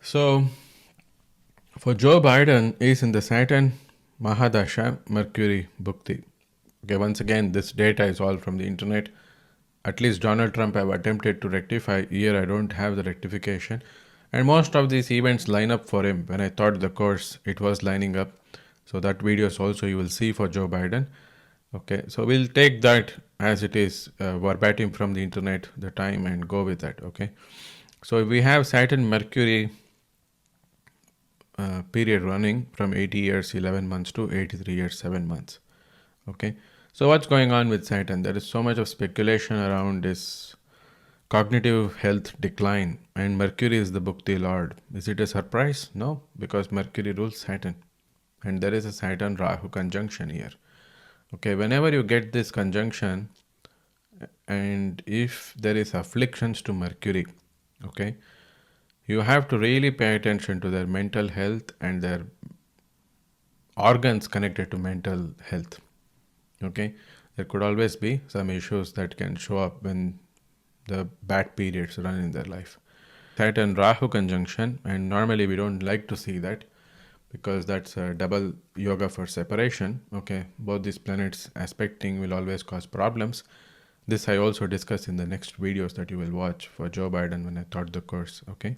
So for Joe Biden is in the Saturn Mahadasha Mercury Bhukti. Okay, once again, this data is all from the internet. At least Donald Trump have attempted to rectify. Here I don't have the rectification. And most of these events line up for him. When I thought the course, it was lining up. So that videos also you will see for Joe Biden. Okay, so we'll take that as it is verbatim from the internet, the time, and go with that. Okay, so we have Saturn Mercury period running from 80 years 11 months to 83 years 7 months. Okay, so what's going on with Saturn? There is so much of speculation around this cognitive health decline, and Mercury is the Bhukti Lord. Is it a surprise? No, because Mercury rules Saturn, and there is a Saturn Rahu conjunction here. Okay, whenever you get this conjunction, and if there is afflictions to Mercury, okay, you have to really pay attention to their mental health and their organs connected to mental health. Okay, there could always be some issues that can show up when the bad periods run in their life. Saturn Rahu conjunction, and normally we don't like to see that because that's a double yoga for separation. Okay, both these planets aspecting will always cause problems. This I also discuss in the next videos that you will watch for Joe Biden when I taught the course. Okay,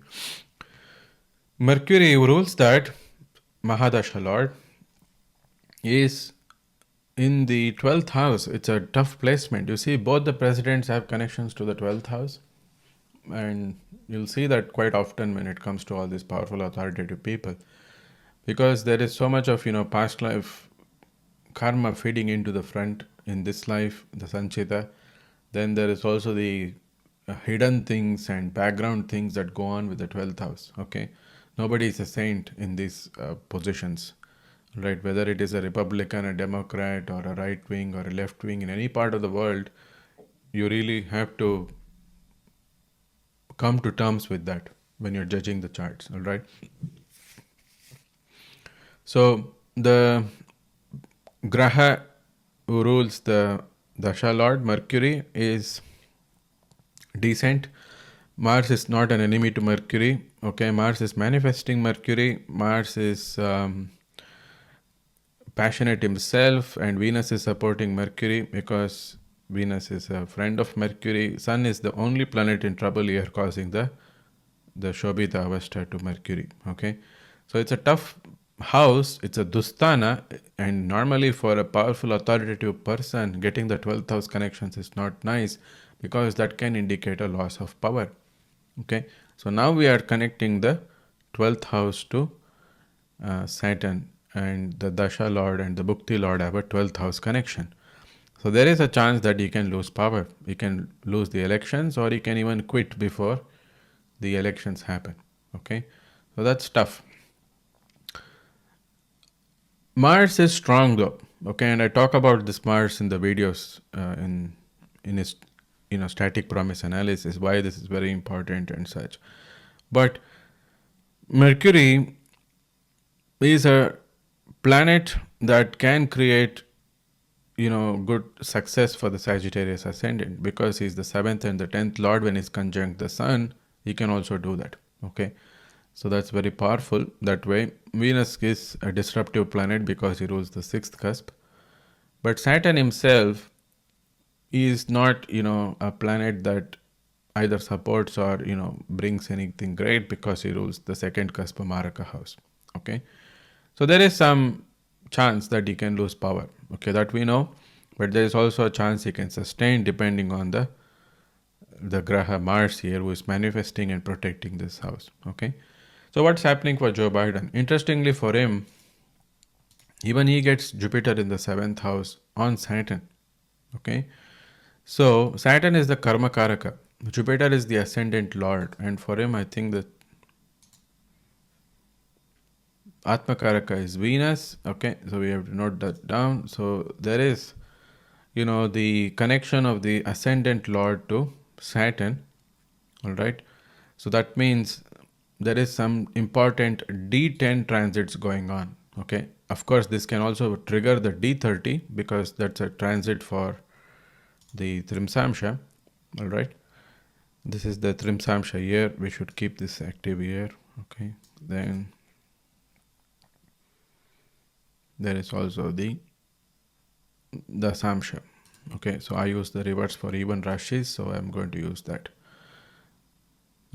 Mercury rules that Mahadasha Lord is in the 12th house. It's a tough placement. You see, both the presidents have connections to the 12th house, and you'll see that quite often when it comes to all these powerful authoritative people, because there is so much of past life karma feeding into the front in this life, the Sanchita. Then there is also the hidden things and background things that go on with the 12th house. Okay, nobody is a saint in these positions, right? Whether it is a Republican, a Democrat, or a right wing or a left wing in any part of the world, you really have to come to terms with that when you're judging the charts. All right. So the Graha who rules the Dasha Lord, Mercury, is decent. Mars is not an enemy to Mercury. Okay, Mars is manifesting Mercury. Mars is passionate himself, and Venus is supporting Mercury because Venus is a friend of Mercury. Sun is the only planet in trouble here, causing the Shobhita Avastha to Mercury. Okay, so it's a tough house. It's a Dusthana, and normally for a powerful authoritative person, getting the 12th house connections is not nice because that can indicate a loss of power. Okay, so now we are connecting the 12th house to Saturn, and the Dasha Lord and the Bhukti Lord have a 12th house connection. So there is a chance that he can lose power. He can lose the elections, or he can even quit before the elections happen. Okay, so that's tough. Mars is strong though. Okay, and I talk about this Mars in the videos in his static promise analysis, why this is very important and such. But Mercury is a planet that can create good success for the Sagittarius ascendant, because he's the 7th and the 10th lord. When he's conjunct the sun, he can also do that. Okay, so that's very powerful that way. Venus is a disruptive planet because he rules the 6th cusp, but Saturn himself is not a planet that either supports or brings anything great, because he rules the 2nd cusp Maraka house. Okay, so there is some chance that he can lose power. Okay, that we know, but there is also a chance he can sustain depending on the Graha Mars here, who is manifesting and protecting this house. Okay, so what's happening for Joe Biden? Interestingly for him, even he gets Jupiter in the 7th house on Saturn. Okay, so Saturn is the Karma Karaka. Jupiter is the ascendant lord, and for him I think that Atma Karaka is Venus. Okay, so we have to note that down. So there is the connection of the ascendant lord to Saturn. All right, so that means there is some important D10 transits going on. Okay, of course this can also trigger the D30 because that's a transit for the Trimsamsha. All right, this is the Trimsamsha year. We should keep this active year. Okay, then there is also the Samsha. Okay, so I use the reverse for even Rashis, so I'm going to use that.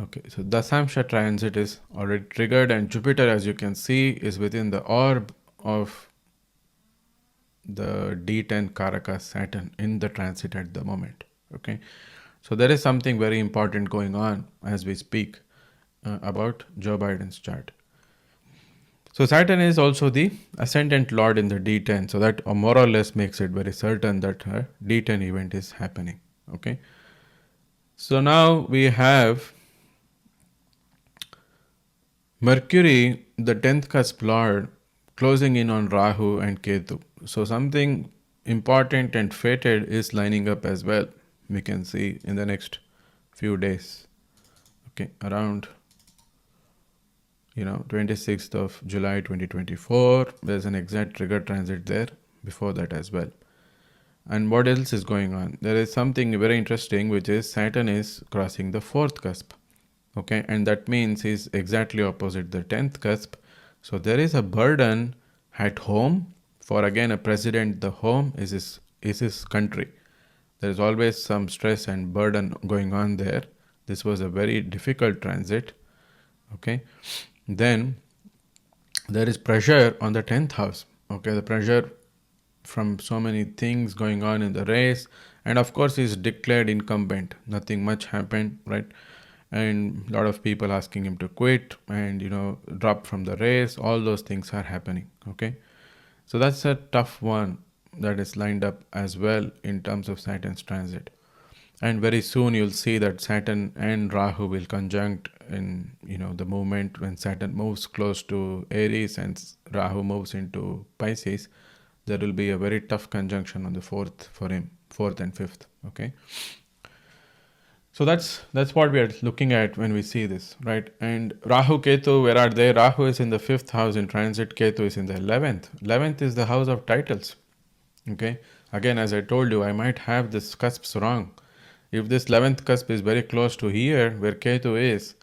Okay, so the Samsha transit is already triggered, and Jupiter, as you can see, is within the orb of the D10 Karaka Saturn in the transit at the moment. Okay, so there is something very important going on as we speak about Joe Biden's chart. So Saturn is also the ascendant lord in the D10, so that more or less makes it very certain that her D10 event is happening. Okay, so now we have Mercury, the 10th cusp lord, closing in on Rahu and Ketu. So something important and fated is lining up as well. We can see in the next few days. Okay, around 26th of July 2024, there's an exact trigger transit there before that as well. And what else is going on? There is something very interesting, which is Saturn is crossing the 4th cusp. Okay, and that means he's exactly opposite the 10th cusp. So there is a burden at home. For again a president, the home is his country. There is always some stress and burden going on there. This was a very difficult transit. Okay, then there is pressure on the 10th house. Okay, the pressure from so many things going on in the race, and of course he's declared incumbent, nothing much happened, right? And a lot of people asking him to quit and drop from the race. All those things are happening. Okay, so that's a tough one that is lined up as well in terms of Saturn's transit. And very soon you'll see that Saturn and Rahu will conjunct in the movement when Saturn moves close to Aries and Rahu moves into Pisces. There will be a very tough conjunction on the 4th for him, 4th and 5th. Okay, so that's what we are looking at when we see this, right? And Rahu Ketu, where are they? Rahu is in the 5th house in transit, Ketu is in the 11th. 11th is the house of titles. Okay, again, as I told you, I might have this cusps wrong. If this 11th cusp is very close to here where Ketu is,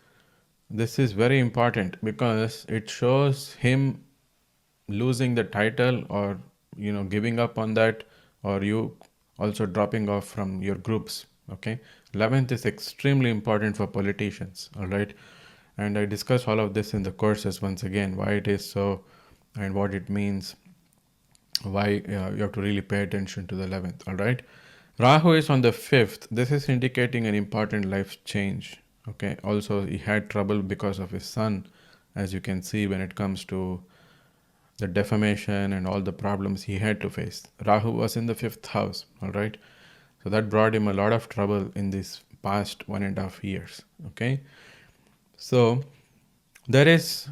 this is very important because it shows him losing the title, or giving up on that, or you also dropping off from your groups. Okay, 11th is extremely important for politicians. All right, and I discuss all of this in the courses once again, why it is so and what it means, why you have to really pay attention to the 11th. All right, Rahu is on the 5th. This is indicating an important life change. Okay, also he had trouble because of his son, as you can see, when it comes to the defamation and all the problems he had to face. Rahu was in the 5th house. All right, so that brought him a lot of trouble in these past 1.5 years. Okay, so there is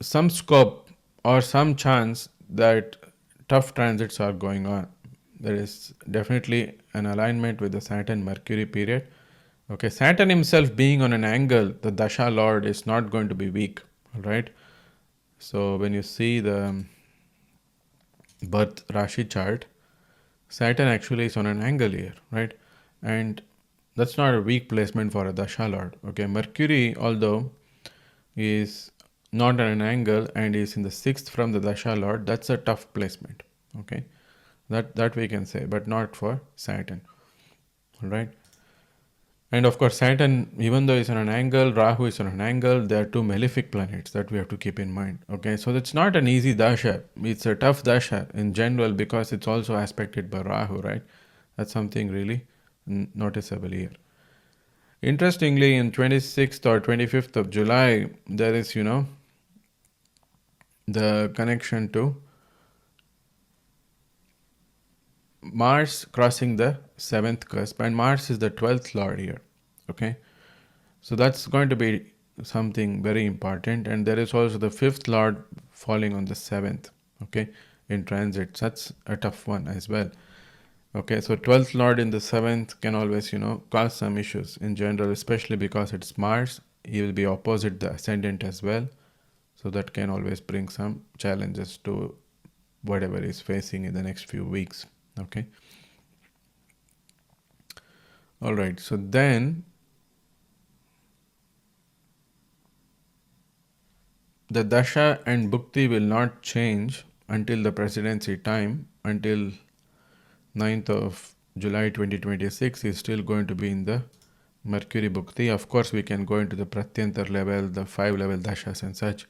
some scope or some chance that tough transits are going on. There is definitely an alignment with the Saturn Mercury period. Okay, Saturn himself being on an angle, the Dasha Lord is not going to be weak. All right, so when you see the birth Rashi chart, Saturn actually is on an angle here, right? And that's not a weak placement for a Dasha Lord. Okay, Mercury, although is not at an angle and is in the 6th from the Dasha Lord, that's a tough placement. Okay, that we can say, but not for Saturn. All right, and of course Saturn, even though it's on an angle, Rahu is on an angle, they are two malefic planets that we have to keep in mind. Okay, so it's not an easy dasha, it's a tough dasha in general because it's also aspected by Rahu, right? That's something really noticeable here. Interestingly, in 26th or 25th of July, there is the connection to Mars crossing the 7th cusp, and Mars is the 12th lord here. Okay, so that's going to be something very important. And there is also the 5th lord falling on the 7th. Okay, in transit, that's a tough one as well. Okay, so 12th lord in the 7th can always cause some issues in general, especially because it's Mars. He will be opposite the ascendant as well, so that can always bring some challenges to whatever is facing in the next few weeks. Okay, all right, so then the dasha and bhukti will not change until the presidency time, until 9th of July 2026 is still going to be in the Mercury bhukti. Of course, we can go into the pratyantar level, the 5 level dashas and such.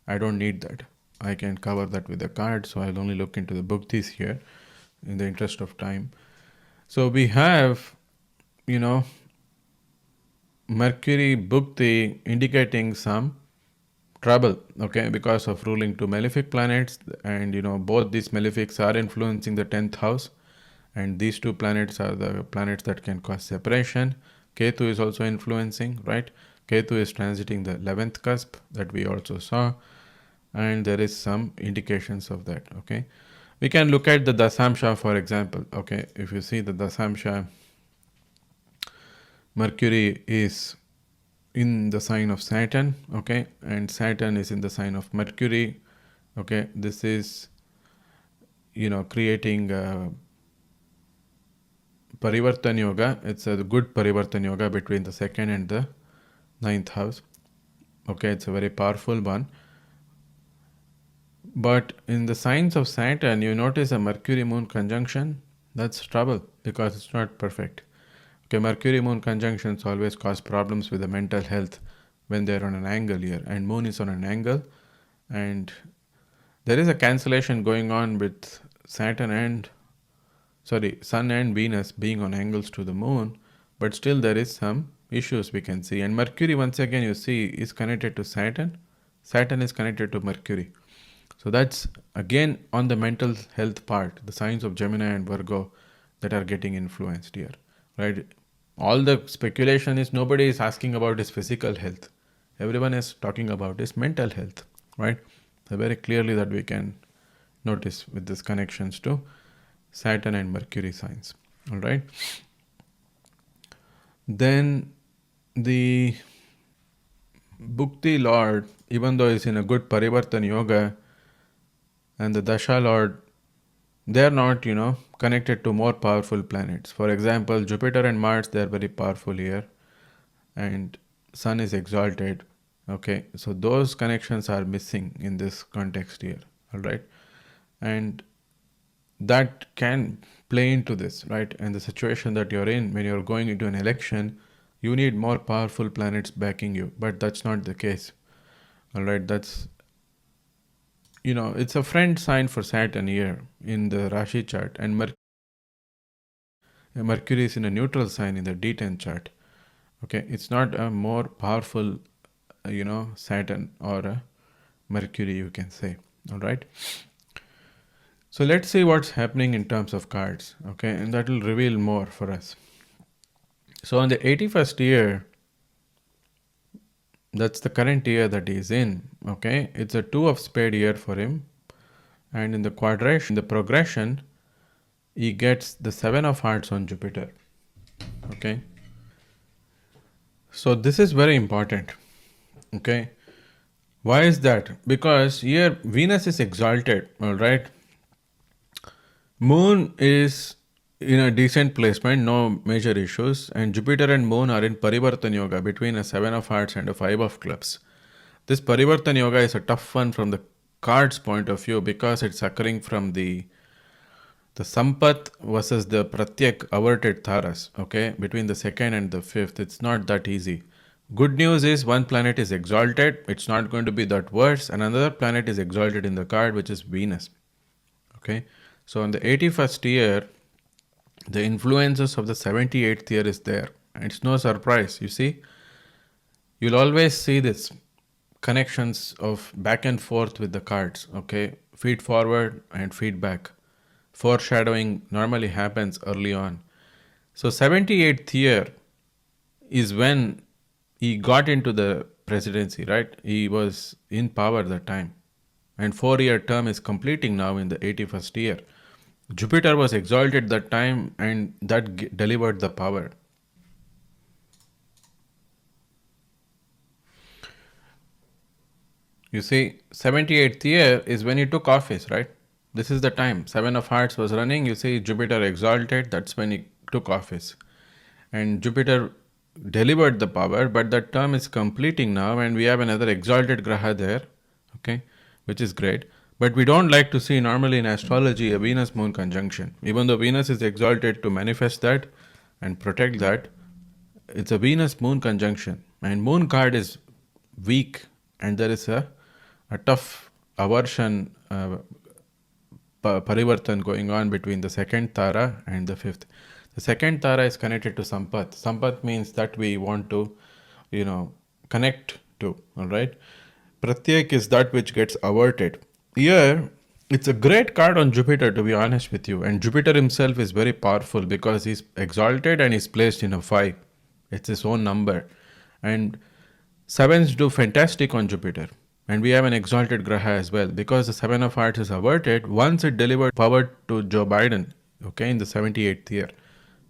I don't need that. I can cover that with the card, so I'll only look into the bhuktis here in the interest of time. So we have, you know, Mercury bhukti indicating some trouble, okay, because of ruling two malefic planets, and both these malefics are influencing the 10th house, and these two planets are the planets that can cause separation. Ketu is also influencing, right? Ketu is transiting the 11th cusp that we also saw, and there is some indications of that, okay. We can look at the dasamsha, for example, okay. If you see the dasamsha, Mercury is in the sign of Saturn, okay, and Saturn is in the sign of Mercury, okay. This is creating Parivartan Yoga. It's a good Parivartan Yoga between the 2nd and the 9th house, okay. It's a very powerful one. But in the signs of Saturn, you notice a Mercury Moon conjunction. That's trouble because it's not perfect. Okay, Mercury Moon conjunctions always cause problems with the mental health when they're on an angle here, and Moon is on an angle, and there is a cancellation going on with Sun and Venus being on angles to the Moon, but still there is some issues we can see. And Mercury, once again, you see, is connected to Saturn. Saturn is connected to Mercury. So that's again on the mental health part, the signs of Gemini and Virgo that are getting influenced here, right? All the speculation is nobody is asking about his physical health. Everyone is talking about his mental health, right? So very clearly that we can notice with these connections to Saturn and Mercury signs, all right? Then the Bhukti Lord, even though he's in a good Parivartan Yoga, and the Dasha Lord, they are not, connected to more powerful planets. For example, Jupiter and Mars, they are very powerful here, and Sun is exalted. Okay, so those connections are missing in this context here, all right? And that can play into this, right? And the situation that you're in when you're going into an election, you need more powerful planets backing you, but that's not the case, all right? That's it's a friend sign for Saturn here in the Rashi chart, and Mercury is in a neutral sign in the D10 chart. Okay, it's not a more powerful, Saturn or a Mercury, you can say. All right. So let's see what's happening in terms of cards. Okay, and that will reveal more for us. So on the 81st year, that's the current year that he's in. Okay, it's a 2 of spade year for him, and in the quadration, the progression, he gets the 7 of hearts on Jupiter. Okay, so this is very important. Okay, why is that? Because here Venus is exalted, all right. Moon is in a decent placement, no major issues, and Jupiter and Moon are in Parivartan Yoga between a 7 of hearts and a 5 of clubs. This Parivartan Yoga is a tough one from the cards point of view because it's occurring from the Sampat versus the Pratyak averted Taras, okay, between the 2nd and the 5th. It's not that easy. Good news is one planet is exalted, it's not going to be that worse, and another planet is exalted in the card, which is Venus. Okay, so on the 81st year, the influences of the 78th year is there. And it's no surprise, you see. You'll always see this connections of back and forth with the cards, okay? Feed forward and feed back. Foreshadowing normally happens early on. So 78th year is when he got into the presidency, right? He was in power that time. And 4-year term is completing now in the 81st year. Jupiter was exalted that time, and that delivered the power. You see, 78th year is when he took office, right? This is the time. 7 of hearts was running. You see, Jupiter exalted. That's when he took office. And Jupiter delivered the power, but that term is completing now, and we have another exalted graha there. okay, which is great. But we don't like to see normally in astrology a Venus Moon conjunction. Even though Venus is exalted to manifest that and protect that, it's a Venus Moon conjunction. And Moon card is weak, and there is a tough aversion, parivartan going on between the second Tara and the fifth. The second Tara is connected to Sampath. Sampath means that we want to, connect to, all right? Pratyek is that which gets averted. Here, it's a great card on Jupiter, to be honest with you. And Jupiter himself is very powerful because he's exalted and he's placed in a 5. It's his own number. And sevens do fantastic on Jupiter. And we have an exalted Graha as well. Because the 7 of Hearts is averted, once it delivered power to Joe Biden, okay, in the 78th year,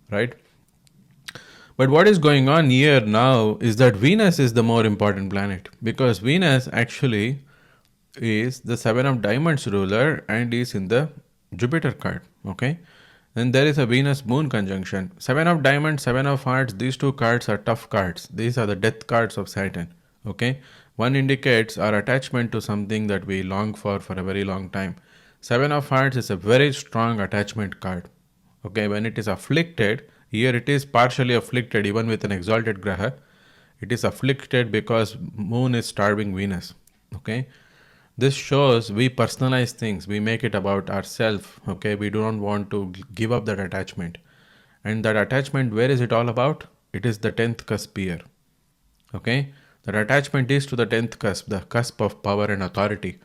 right? But what is going on here now is that Venus is the more important planet, because Venus actually is the 7 of Diamonds ruler and is in the Jupiter card, okay? Then there is a Venus Moon conjunction. 7 of Diamonds, 7 of Hearts, these two cards are tough cards. These are the death cards of Saturn, okay? One indicates our attachment to something that we long for a very long time. 7 of Hearts is a very strong attachment card, okay? When it is afflicted, here it is partially afflicted even with an exalted Graha. It is afflicted because Moon is starving Venus, okay? This shows we personalize things, we make it about ourselves, okay? We don't want to give up that attachment. And that attachment, where is it all about? It is the 10th cusp here, okay? That attachment is to the 10th cusp, the cusp of power and authority,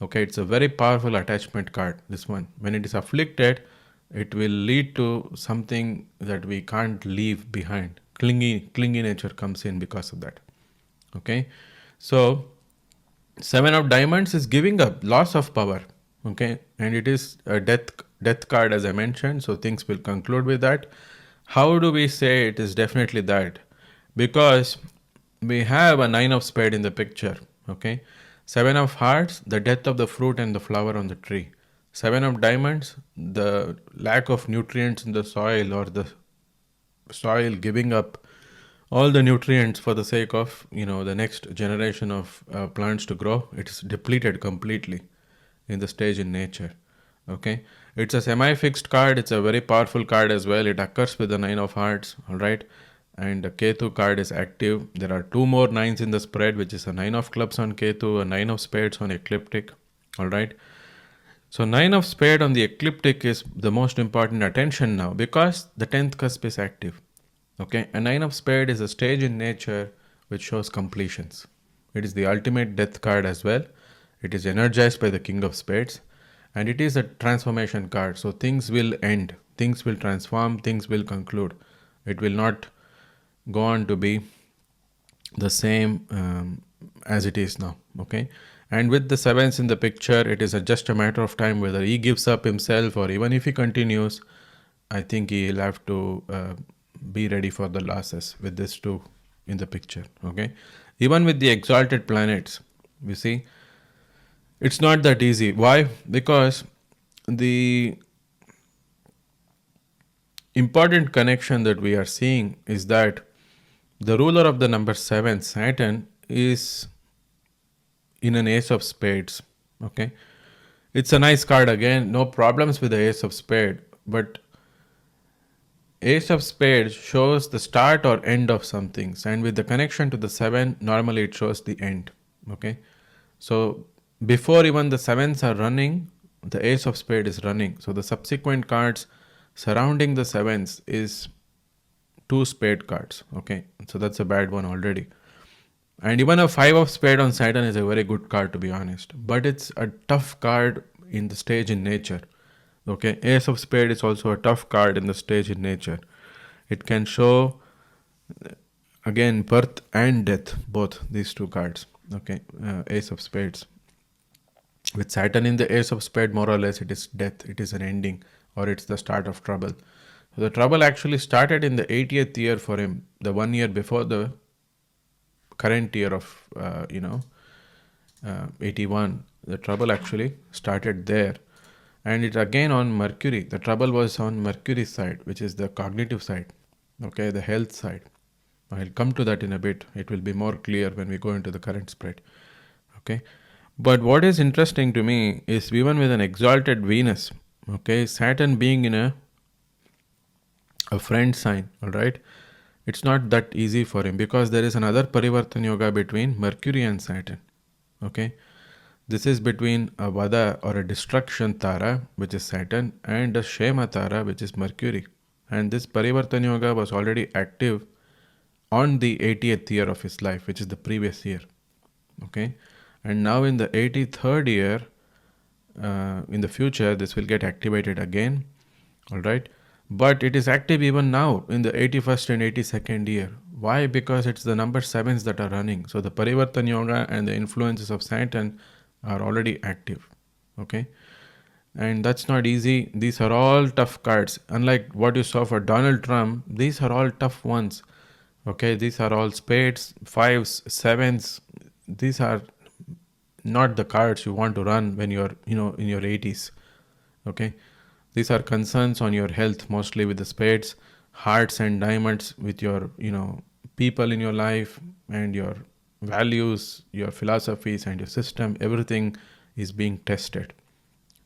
okay? It's a very powerful attachment card, this one. When it is afflicted, it will lead to something that we can't leave behind. Clingy nature comes in because of that, okay? So 7 of Diamonds is giving up, loss of power, okay? And it is a death card, as I mentioned, so things will conclude with that. How do we say it is definitely that? Because we have a 9 of Spades in the picture, okay? 7 of Hearts, the death of the fruit and the flower on the tree. 7 of Diamonds, the lack of nutrients in the soil, or the soil giving up all the nutrients for the sake of, the next generation of plants to grow. It is depleted completely in the stage in nature, okay? It's a semi-fixed card. It's a very powerful card as well. It occurs with the 9 of Hearts, all right? And the Ketu card is active. There are 2 more 9s in the spread, which is a 9 of Clubs on Ketu, a 9 of Spades on Ecliptic, all right? So 9 of Spades on the Ecliptic is the most important attention now, because the 10th cusp is active, okay? A 9 of Spades is a stage in nature which shows completions. It is the ultimate death card as well. It is energized by the King of Spades, and it is a transformation card. So things will end, things will transform, things will conclude. It will not go on to be the same as it is now, okay? And with the 7s in the picture, it is just a matter of time whether he gives up himself, or even if he continues, I think he'll have to be ready for the losses with this 2 in the picture, okay? Even with the exalted planets, we see, it's not that easy. Why? Because the important connection that we are seeing is that the ruler of the number 7, Saturn, is in an Ace of Spades, okay? It's a nice card again, no problems with the Ace of Spades, but Ace of Spades shows the start or end of some things, and with the connection to the 7, normally it shows the end, okay? So before even the 7s are running, the Ace of Spades is running. So the subsequent cards surrounding the 7s is 2 spade cards, okay? So that's a bad one already. And even a 5 of Spades on Saturn is a very good card, to be honest. But it's a tough card in the stage in nature, okay? Ace of Spades is also a tough card in the stage in nature. It can show, again, birth and death, both these 2 cards, okay? Ace of Spades. With Saturn in the Ace of Spades, more or less, it is death. It is an ending, or it's the start of trouble. So the trouble actually started in the 80th year for him, the 1 year before the current year of 81. The trouble actually started there, and it again on Mercury. The trouble was on Mercury's side, which is the cognitive side, okay, the health side. I'll come to that in a bit. It will be more clear when we go into the current spread, okay? But what is interesting to me is even with an exalted Venus, okay, Saturn being in a friend sign, all right, it's not that easy for him because there is another Parivartan Yoga between Mercury and Saturn, okay. This is between a Vada or a destruction Tara, which is Saturn, and a Shema Tara, which is Mercury. And this Parivartan Yoga was already active on the 80th year of his life, which is the previous year. Okay, and now in the 83rd year, in the future, this will get activated again. All right, but it is active even now in the 81st and 82nd year. Why? Because it's the number sevens that are running. So the Parivartan Yoga and the influences of Saturn are already active. Okay, and that's not easy. These are all tough cards. Unlike what you saw for Donald Trump, these are all tough ones. Okay, these are all spades, fives, sevens. These are not the cards you want to run when you're, in your 80s. Okay, these are concerns on your health, mostly with the spades, hearts and diamonds, with your, people in your life and your values, your philosophies and your system. Everything is being tested.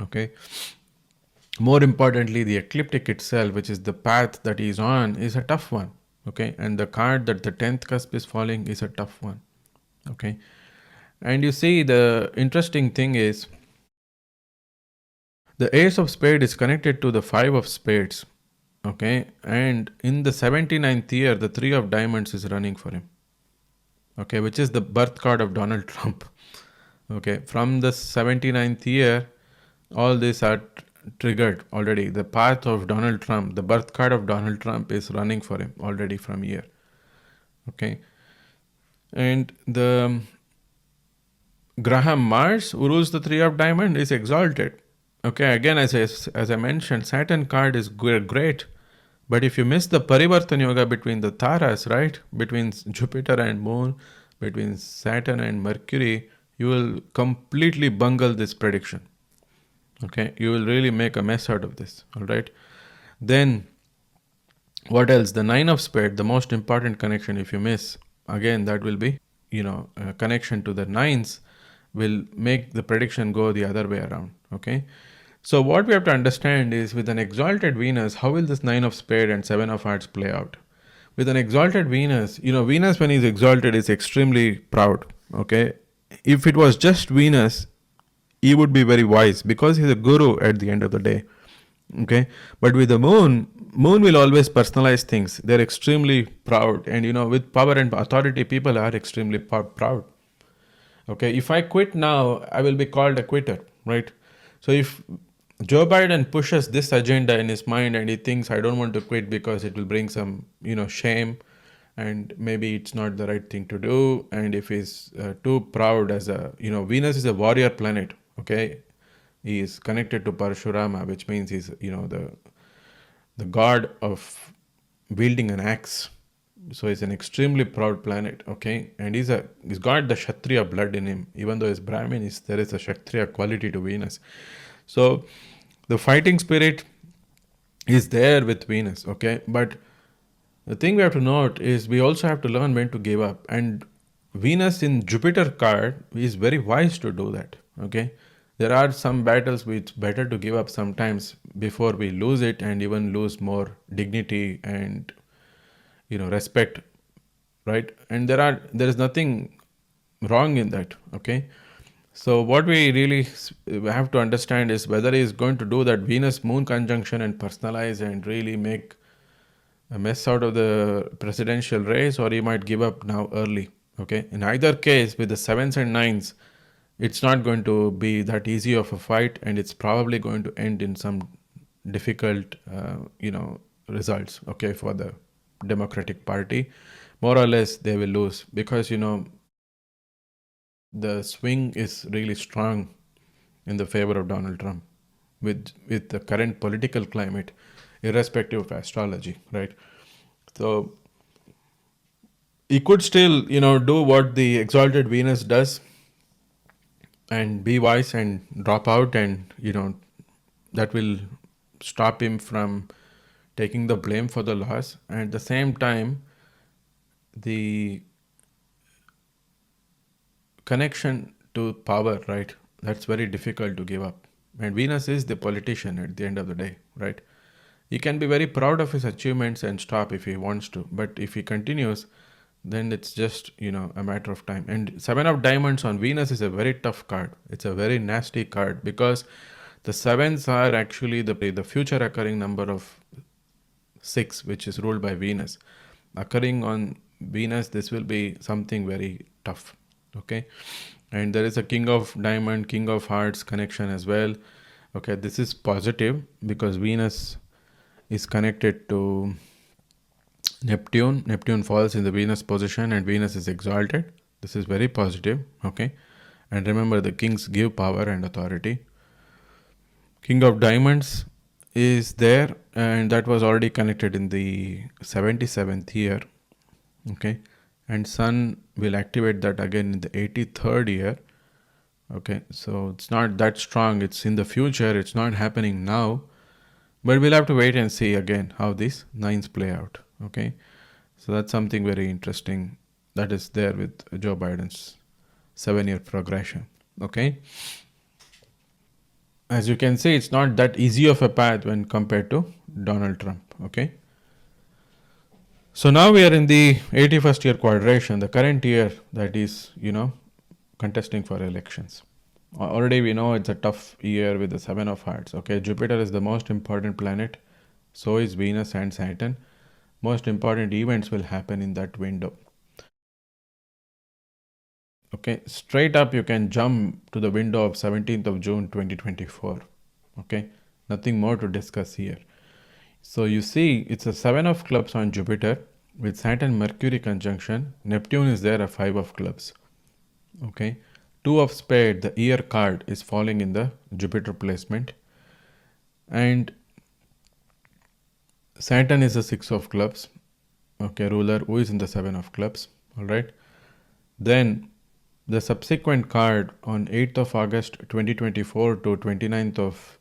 Okay, more importantly, the ecliptic itself, which is the path that he is on, is a tough one. Okay, and the card that the 10th cusp is falling is a tough one. Okay, and you see, the interesting thing is the ace of spade is connected to the 5 of spades. Okay, and in the 79th year, the 3 of diamonds is running for him. Okay, which is the birth card of Donald Trump. Okay, from the 79th year, all these are triggered already. The path of Donald Trump, the birth card of Donald Trump is running for him already from here. Okay, and the Graham Mars, who rules the 3 of diamond, is exalted. Okay, again, as I mentioned, Saturn card is great. But if you miss the Parivartan Yoga between the Taras, right, between Jupiter and Moon, between Saturn and Mercury, you will completely bungle this prediction. Okay, you will really make a mess out of this. All right. Then, what else? The 9 of spade, the most important connection. If you miss, again, that will be, a connection to the nines will make the prediction go the other way around. Okay. So what we have to understand is, with an exalted Venus, how will this 9 of spade and 7 of hearts play out? With an exalted Venus, Venus when he's exalted is extremely proud. Okay. If it was just Venus, he would be very wise because he's a guru at the end of the day. Okay, but with the moon will always personalize things. They're extremely proud, and with power and authority, people are extremely proud. Okay, if I quit now, I will be called a quitter, right? So if Joe Biden pushes this agenda in his mind and he thinks, I don't want to quit because it will bring some shame, and maybe it's not the right thing to do, and if he's too proud, as a Venus is a warrior planet. Okay, he is connected to Parashurama, which means he's the god of wielding an axe. So he's an extremely proud planet. Okay, and he's got the Kshatriya blood in him. Even though he's Brahmin, there is a Kshatriya quality to Venus. So the fighting spirit is there with Venus. Okay, but the thing we have to note is we also have to learn when to give up. And Venus in Jupiter card is very wise to do that. Okay, there are some battles which it's better to give up sometimes before we lose it and even lose more dignity and respect, right? And there is nothing wrong in that. Okay, so what we really have to understand is whether he is going to do that Venus Moon conjunction and personalize and really make a mess out of the presidential race, or he might give up now early. Okay, in either case, with the sevens and nines, it's not going to be that easy of a fight, and it's probably going to end in some difficult results. Okay, for the Democratic Party, more or less they will lose because the swing is really strong in the favor of Donald Trump with the current political climate, irrespective of astrology, right? So he could still do what the exalted Venus does and be wise and drop out, and that will stop him from taking the blame for the loss. And at the same time, the connection to power, right? That's very difficult to give up. And Venus is the politician at the end of the day, right? He can be very proud of his achievements and stop if he wants to. But if he continues, then it's just, a matter of time. And Seven of Diamonds on Venus is a very tough card. It's a very nasty card because the sevens are actually the future occurring number of 6, which is ruled by Venus. Occurring on Venus, this will be something very tough. Okay. And there is a King of Diamond, King of Hearts connection as well. Okay, this is positive because Venus is connected to Neptune. Neptune falls in the Venus position and Venus is exalted. This is very positive. Okay. And remember, the kings give power and authority. King of Diamonds is there, and that was already connected in the 77th year. Okay. And Sun will activate that again in the 83rd year. Okay. So it's not that strong. It's in the future. It's not happening now. But we'll have to wait and see again how these nines play out. Okay. So that's something very interesting that is there with Joe Biden's 7-year progression. Okay. As you can see, it's not that easy of a path when compared to Donald Trump. Okay. So now we are in the 81st year quadration, the current year that is, contesting for elections. Already we know it's a tough year with the 7 of Hearts. Okay, Jupiter is the most important planet. So is Venus and Saturn. Most important events will happen in that window. Okay, straight up you can jump to the window of 17th of June 2024. Okay, nothing more to discuss here. So you see, it's a 7 of clubs on Jupiter with Saturn Mercury conjunction. Neptune is there, a 5 of clubs. Okay, 2 of spade, the year card is falling in the Jupiter placement. And Saturn is a 6 of clubs. Okay, ruler who is in the 7 of clubs. All right. Then the subsequent card on 8th of August 2024 to 29th of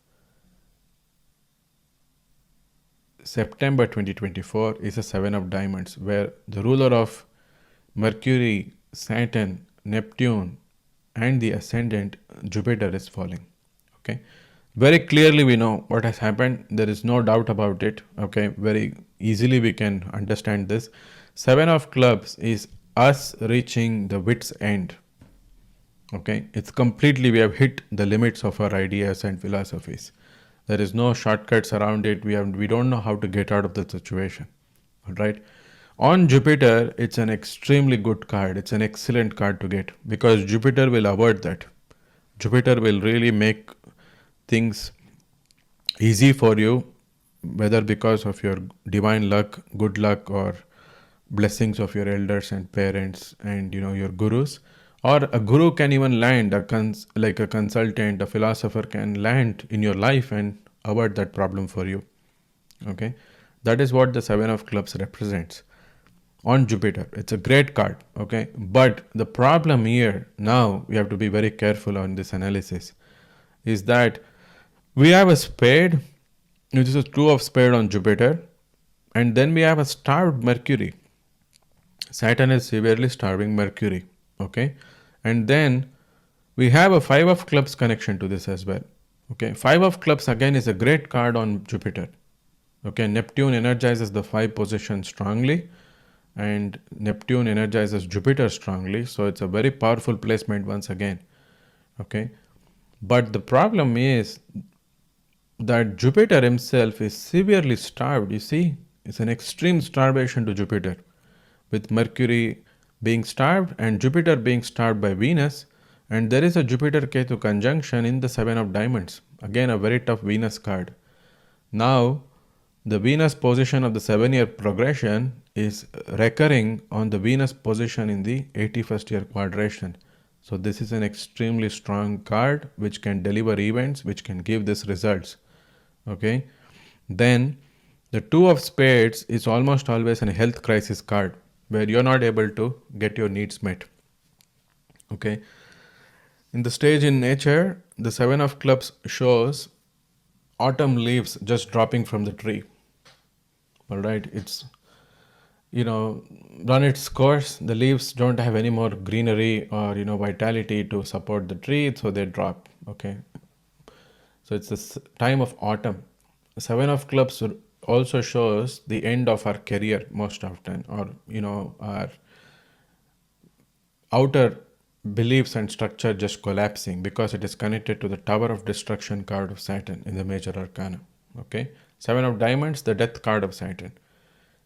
September 2024 is a 7 of diamonds, where the ruler of Mercury, Saturn, Neptune and the ascendant Jupiter is falling. Okay, very clearly we know what has happened. There is no doubt about it. Okay, very easily we can understand this. 7 of clubs is us reaching the wit's end. Okay, it's completely, we have hit the limits of our ideas and philosophies. There is no shortcuts around it. We don't know how to get out of the situation. All right. On Jupiter, it's an extremely good card. It's an excellent card to get because Jupiter will avoid that. Jupiter will really make things easy for you, whether because of your divine luck, good luck, or blessings of your elders and parents and your gurus. Or a guru can even land, like a consultant, a philosopher can land in your life and avoid that problem for you. Okay, that is what the 7 of clubs represents on Jupiter. It's a great card. Okay, but the problem here now, we have to be very careful on this analysis, is that we have a spade, which is a 2 of spade on Jupiter, and then we have a starved Mercury. Saturn is severely starving Mercury. Okay, and then we have a 5 of clubs connection to this as well. Okay, 5 of clubs again is a great card on Jupiter. Okay, Neptune energizes the 5 position strongly and Neptune energizes Jupiter strongly. So it's a very powerful placement once again. Okay, but the problem is that Jupiter himself is severely starved. You see, it's an extreme starvation to Jupiter, with Mercury being starved and Jupiter being starved by Venus, and there is a Jupiter-Ketu conjunction in the 7 of diamonds. Again, a very tough Venus card. Now, the Venus position of the 7-year progression is recurring on the Venus position in the 81st year quadration. So this is an extremely strong card which can deliver events, which can give these results. Okay. Then the 2 of spades is almost always a health crisis card, where you're not able to get your needs met. Okay. In the stage in nature, the 7 of clubs shows autumn leaves just dropping from the tree. All right. you know, run its course. The leaves don't have any more greenery or, vitality to support the tree, so they drop. Okay, so it's the time of autumn. Seven of clubs also shows the end of our career most often, or, our outer beliefs and structure just collapsing, because it is connected to the Tower of Destruction card of Saturn in the major arcana. Okay, Seven of Diamonds, the death card of Saturn.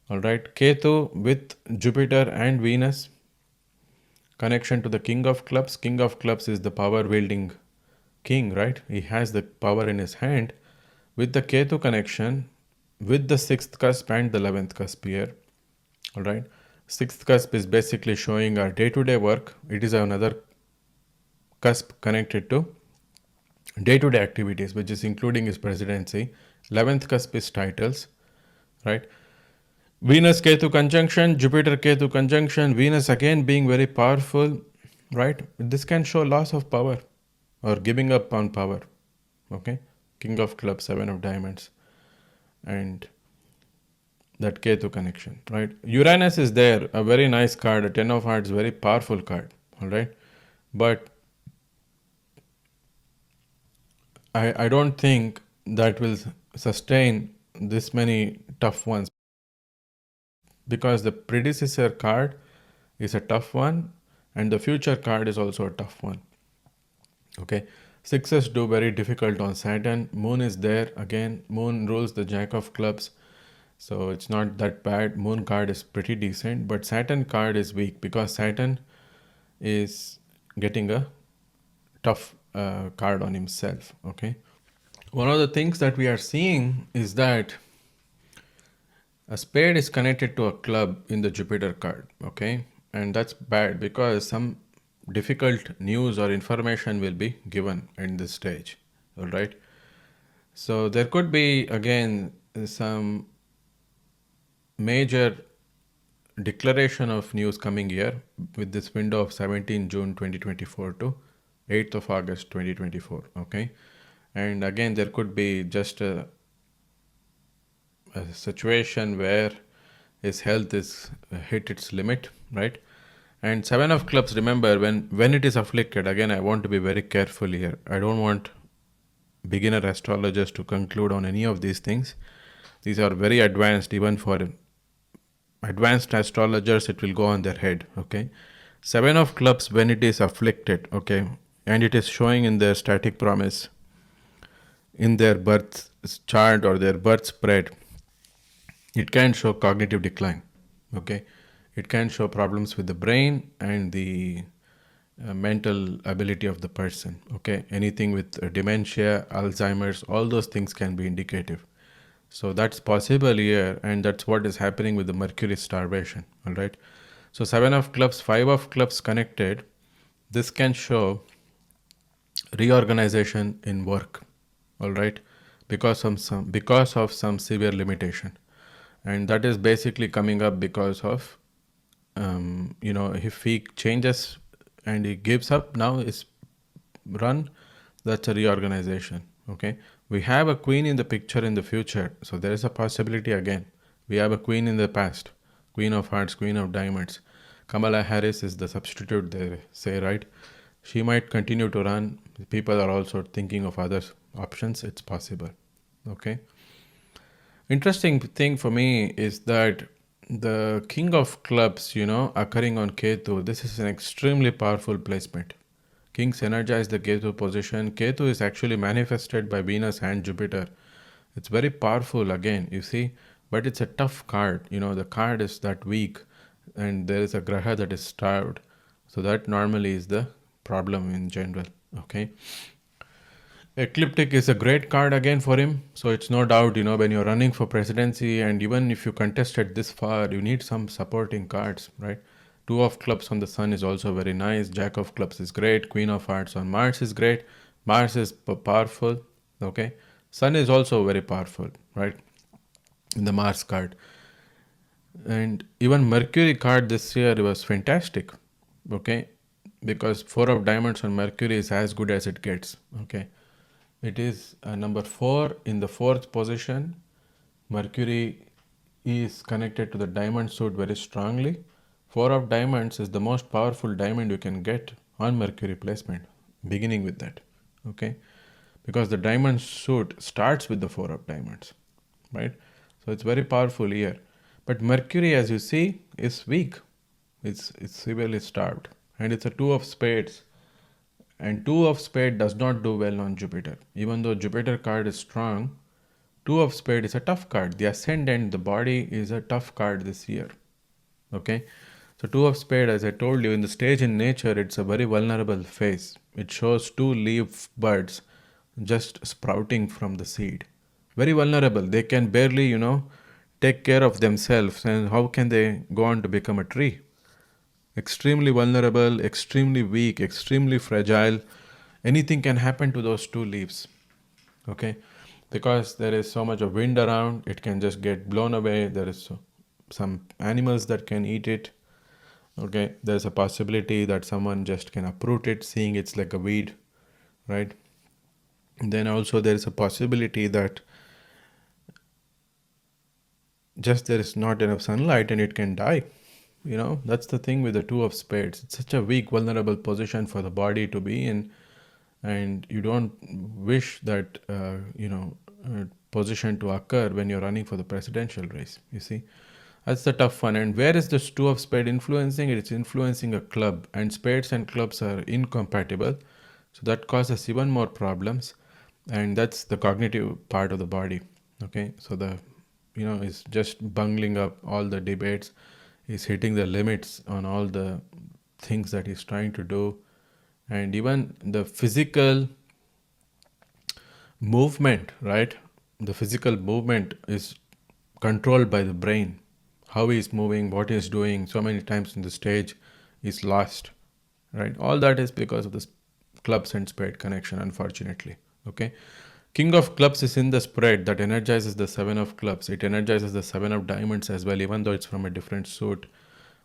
All right, Ketu with Jupiter and Venus, connection to the King of Clubs. King of Clubs is the power wielding king, right? He has the power in his hand. With the Ketu connection, with the sixth cusp and the 11th cusp here. All right, sixth cusp is basically showing our day-to-day work. It is another cusp connected to day-to-day activities, which is including his presidency. 11th cusp is titles, right? Venus Ketu conjunction, Jupiter Ketu conjunction, Venus again being very powerful, right? This can show loss of power or giving up on power. Okay, King of Clubs, Seven of Diamonds, and that Ketu connection, right? Uranus is there, a very nice card, a Ten of Hearts, very powerful card, all right? But I don't think that will sustain this many tough ones, because the predecessor card is a tough one and the future card is also a tough one. Okay, sixes do very difficult on Saturn. Moon is there again. Moon rules the Jack of Clubs, so it's not that bad. Moon card is pretty decent, but Saturn card is weak because Saturn is getting a tough card on himself. Okay, one of the things that we are seeing is that a spade is connected to a club in the Jupiter card. Okay, and that's bad because some difficult news or information will be given in this stage. All right, so there could be again some major declaration of news coming here with this window of 17 June 2024 to 8th of August 2024. Okay, and again there could be just a situation where his health is hit its limit, right? And Seven of Clubs, remember, when it is afflicted, again I want to be very careful here. I don't want beginner astrologers to conclude on any of these things. These are very advanced. Even for advanced astrologers it will go on their head. Okay, Seven of Clubs, when it is afflicted, okay, and it is showing in their static promise, in their birth chart or their birth spread, it can show cognitive decline. Okay, it can show problems with the brain and the mental ability of the person. Okay, anything with dementia, Alzheimer's, all those things can be indicative. So that's possible here, and that's what is happening with the Mercury starvation. All right, so Seven of Clubs, Five of Clubs connected, this can show reorganization in work. All right, because of some severe limitation, and that is basically coming up because of if he changes and he gives up now his run, that's a reorganization. Okay, we have a queen in the picture in the future, so there is a possibility again. We have a queen in the past, Queen of Hearts, Queen of Diamonds. Kamala Harris is the substitute, they say, right? She might continue to run. People are also thinking of other options. It's possible. Okay, interesting thing for me is that the King of Clubs, occurring on Ketu, this is an extremely powerful placement. Kings energize the Ketu position. Ketu is actually manifested by Venus and Jupiter. It's very powerful again, you see, but it's a tough card. The card is that weak, and there is a Graha that is starved. So that normally is the problem in general. Okay. Ecliptic is a great card again for him. So it's no doubt, when you're running for presidency and even if you contested this far, you need some supporting cards, right? Two of Clubs on the Sun is also very nice. Jack of Clubs is great. Queen of Hearts on Mars is great. Mars is powerful. Okay. Sun is also very powerful, right? In the Mars card. And even Mercury card this year was fantastic. Okay. Because Four of Diamonds on Mercury is as good as it gets. Okay. It is number 4 in the 4th position. Mercury is connected to the diamond suit very strongly. Four of diamonds is the most powerful diamond you can get on Mercury placement, beginning with that. Okay, because the diamond suit starts with the four of diamonds, right? So it's very powerful here. But Mercury, as you see, is weak. It's severely starved, and it's a two of spades. And two of spade does not do well on Jupiter. Even though Jupiter card is strong, two of spade is a tough card. The ascendant, the body, is a tough card this year. Okay, so two of spade, as I told you, in the stage in nature, it's a very vulnerable phase. It shows two leaf buds just sprouting from the seed. Very vulnerable. They can barely, take care of themselves. And how can they go on to become a tree? Extremely vulnerable, extremely weak, extremely fragile. Anything can happen to those two leaves. Okay, because there is so much of wind around, it can just get blown away. There is some animals that can eat it. Okay, there's a possibility that someone just can uproot it, seeing it's like a weed, right? Then also there is a possibility that just there is not enough sunlight and it can die. That's the thing with the two of spades. It's such a weak, vulnerable position for the body to be in, and you don't wish that position to occur when you're running for the presidential race. You see, that's the tough one. And where is this two of spade influencing? It's influencing a club, and spades and clubs are incompatible, so that causes even more problems. And that's the cognitive part of the body. Okay, so the is just bungling up all the debates. He's hitting the limits on all the things that he's trying to do, and even the physical movement, right? The physical movement is controlled by the brain. How he's moving, what he's doing, so many times in the stage is lost, right? All that is because of this clubs and spade connection, unfortunately. Okay, king of clubs is in the spread that energizes the seven of clubs. It energizes the seven of diamonds as well, even though it's from a different suit.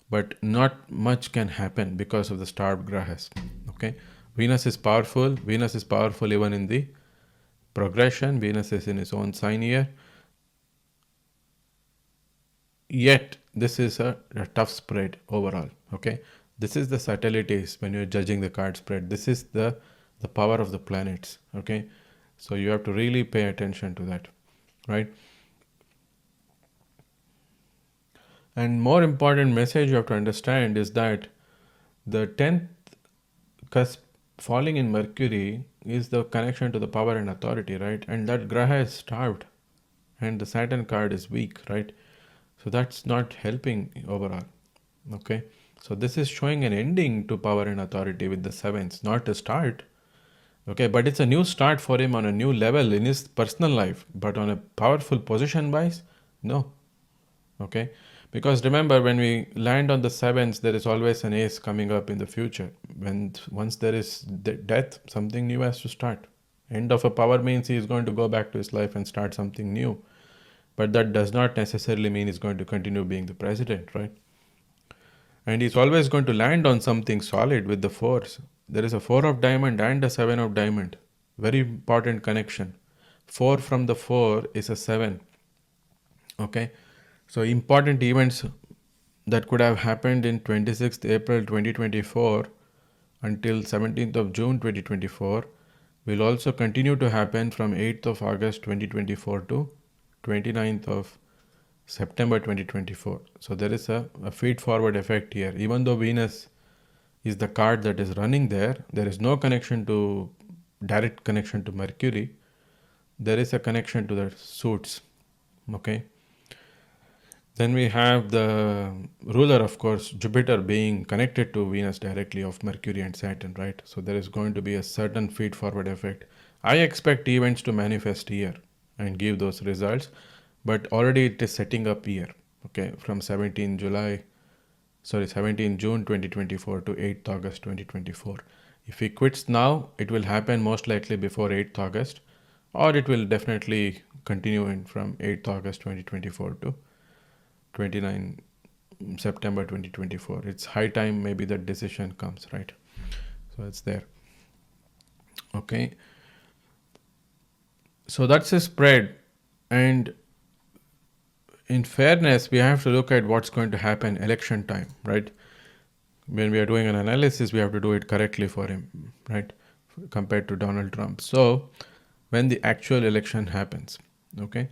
But not much can happen because of the starved grahas. Okay, Venus is powerful. Venus is powerful even in the progression. Venus is in its own sign here. Yet this is a tough spread overall. Okay, this is the subtleties when you're judging the card spread. This is the power of the planets. Okay, so you have to really pay attention to that, right? And more important message you have to understand is that the 10th cusp falling in Mercury is the connection to the power and authority, right? And that graha is starved, and the Saturn card is weak, right? So that's not helping overall. Okay, so this is showing an ending to power and authority with the sevens, not a start. Okay, but it's a new start for him on a new level in his personal life, but on a powerful position wise, no. Okay, because remember, when we land on the sevens, there is always an ace coming up in the future. Once there is death, something new has to start. End of a power means he is going to go back to his life and start something new, but that does not necessarily mean he's going to continue being the president, right? And he's always going to land on something solid with the fours. There is a four of diamond and a seven of diamond. Very important connection. Four from the four is a seven. Okay, so important events that could have happened in 26th April 2024 until 17th of June 2024 will also continue to happen from 8th of August 2024 to 29th of September 2024. So there is a feed forward effect here. Even though Venus is the card that is running there is no connection to direct connection to Mercury. There is a connection to the suits. Okay. Then we have the ruler, of course, Jupiter being connected to Venus directly of Mercury and Saturn, right? So there is going to be a certain feed forward effect. I expect events to manifest here and give those results, but already it is setting up here. Okay, from 17 June 2024 to 8th August 2024. If he quits now, it will happen most likely before 8th August, or it will definitely continue in from 8th August 2024 to 29 September 2024. It's high time maybe that decision comes, right? So it's there. Okay. So that's a spread. And in fairness, we have to look at what's going to happen election time, right? When we are doing an analysis, we have to do it correctly for him, right? Compared to Donald Trump. So when the actual election happens, okay?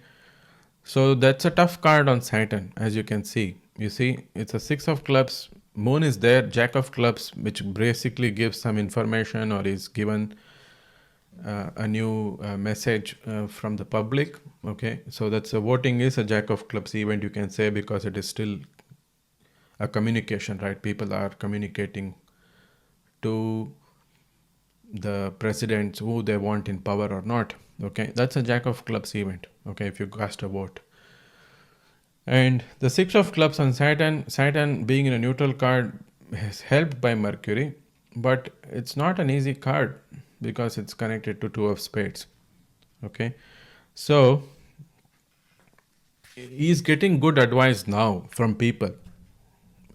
So that's a tough card on Saturn, as you can see. You see, it's a six of clubs. Moon is there, jack of clubs, which basically gives some information or is given a new message from the public. Okay, so that's a voting is a jack of clubs event, you can say, because it is still a communication, right? People are communicating to the presidents who they want in power or not. Okay, that's a jack of clubs event. Okay, if you cast a vote. And the six of clubs on Saturn being in a neutral card is helped by Mercury, but it's not an easy card because it's connected to two of spades. Okay, so he's getting good advice now from people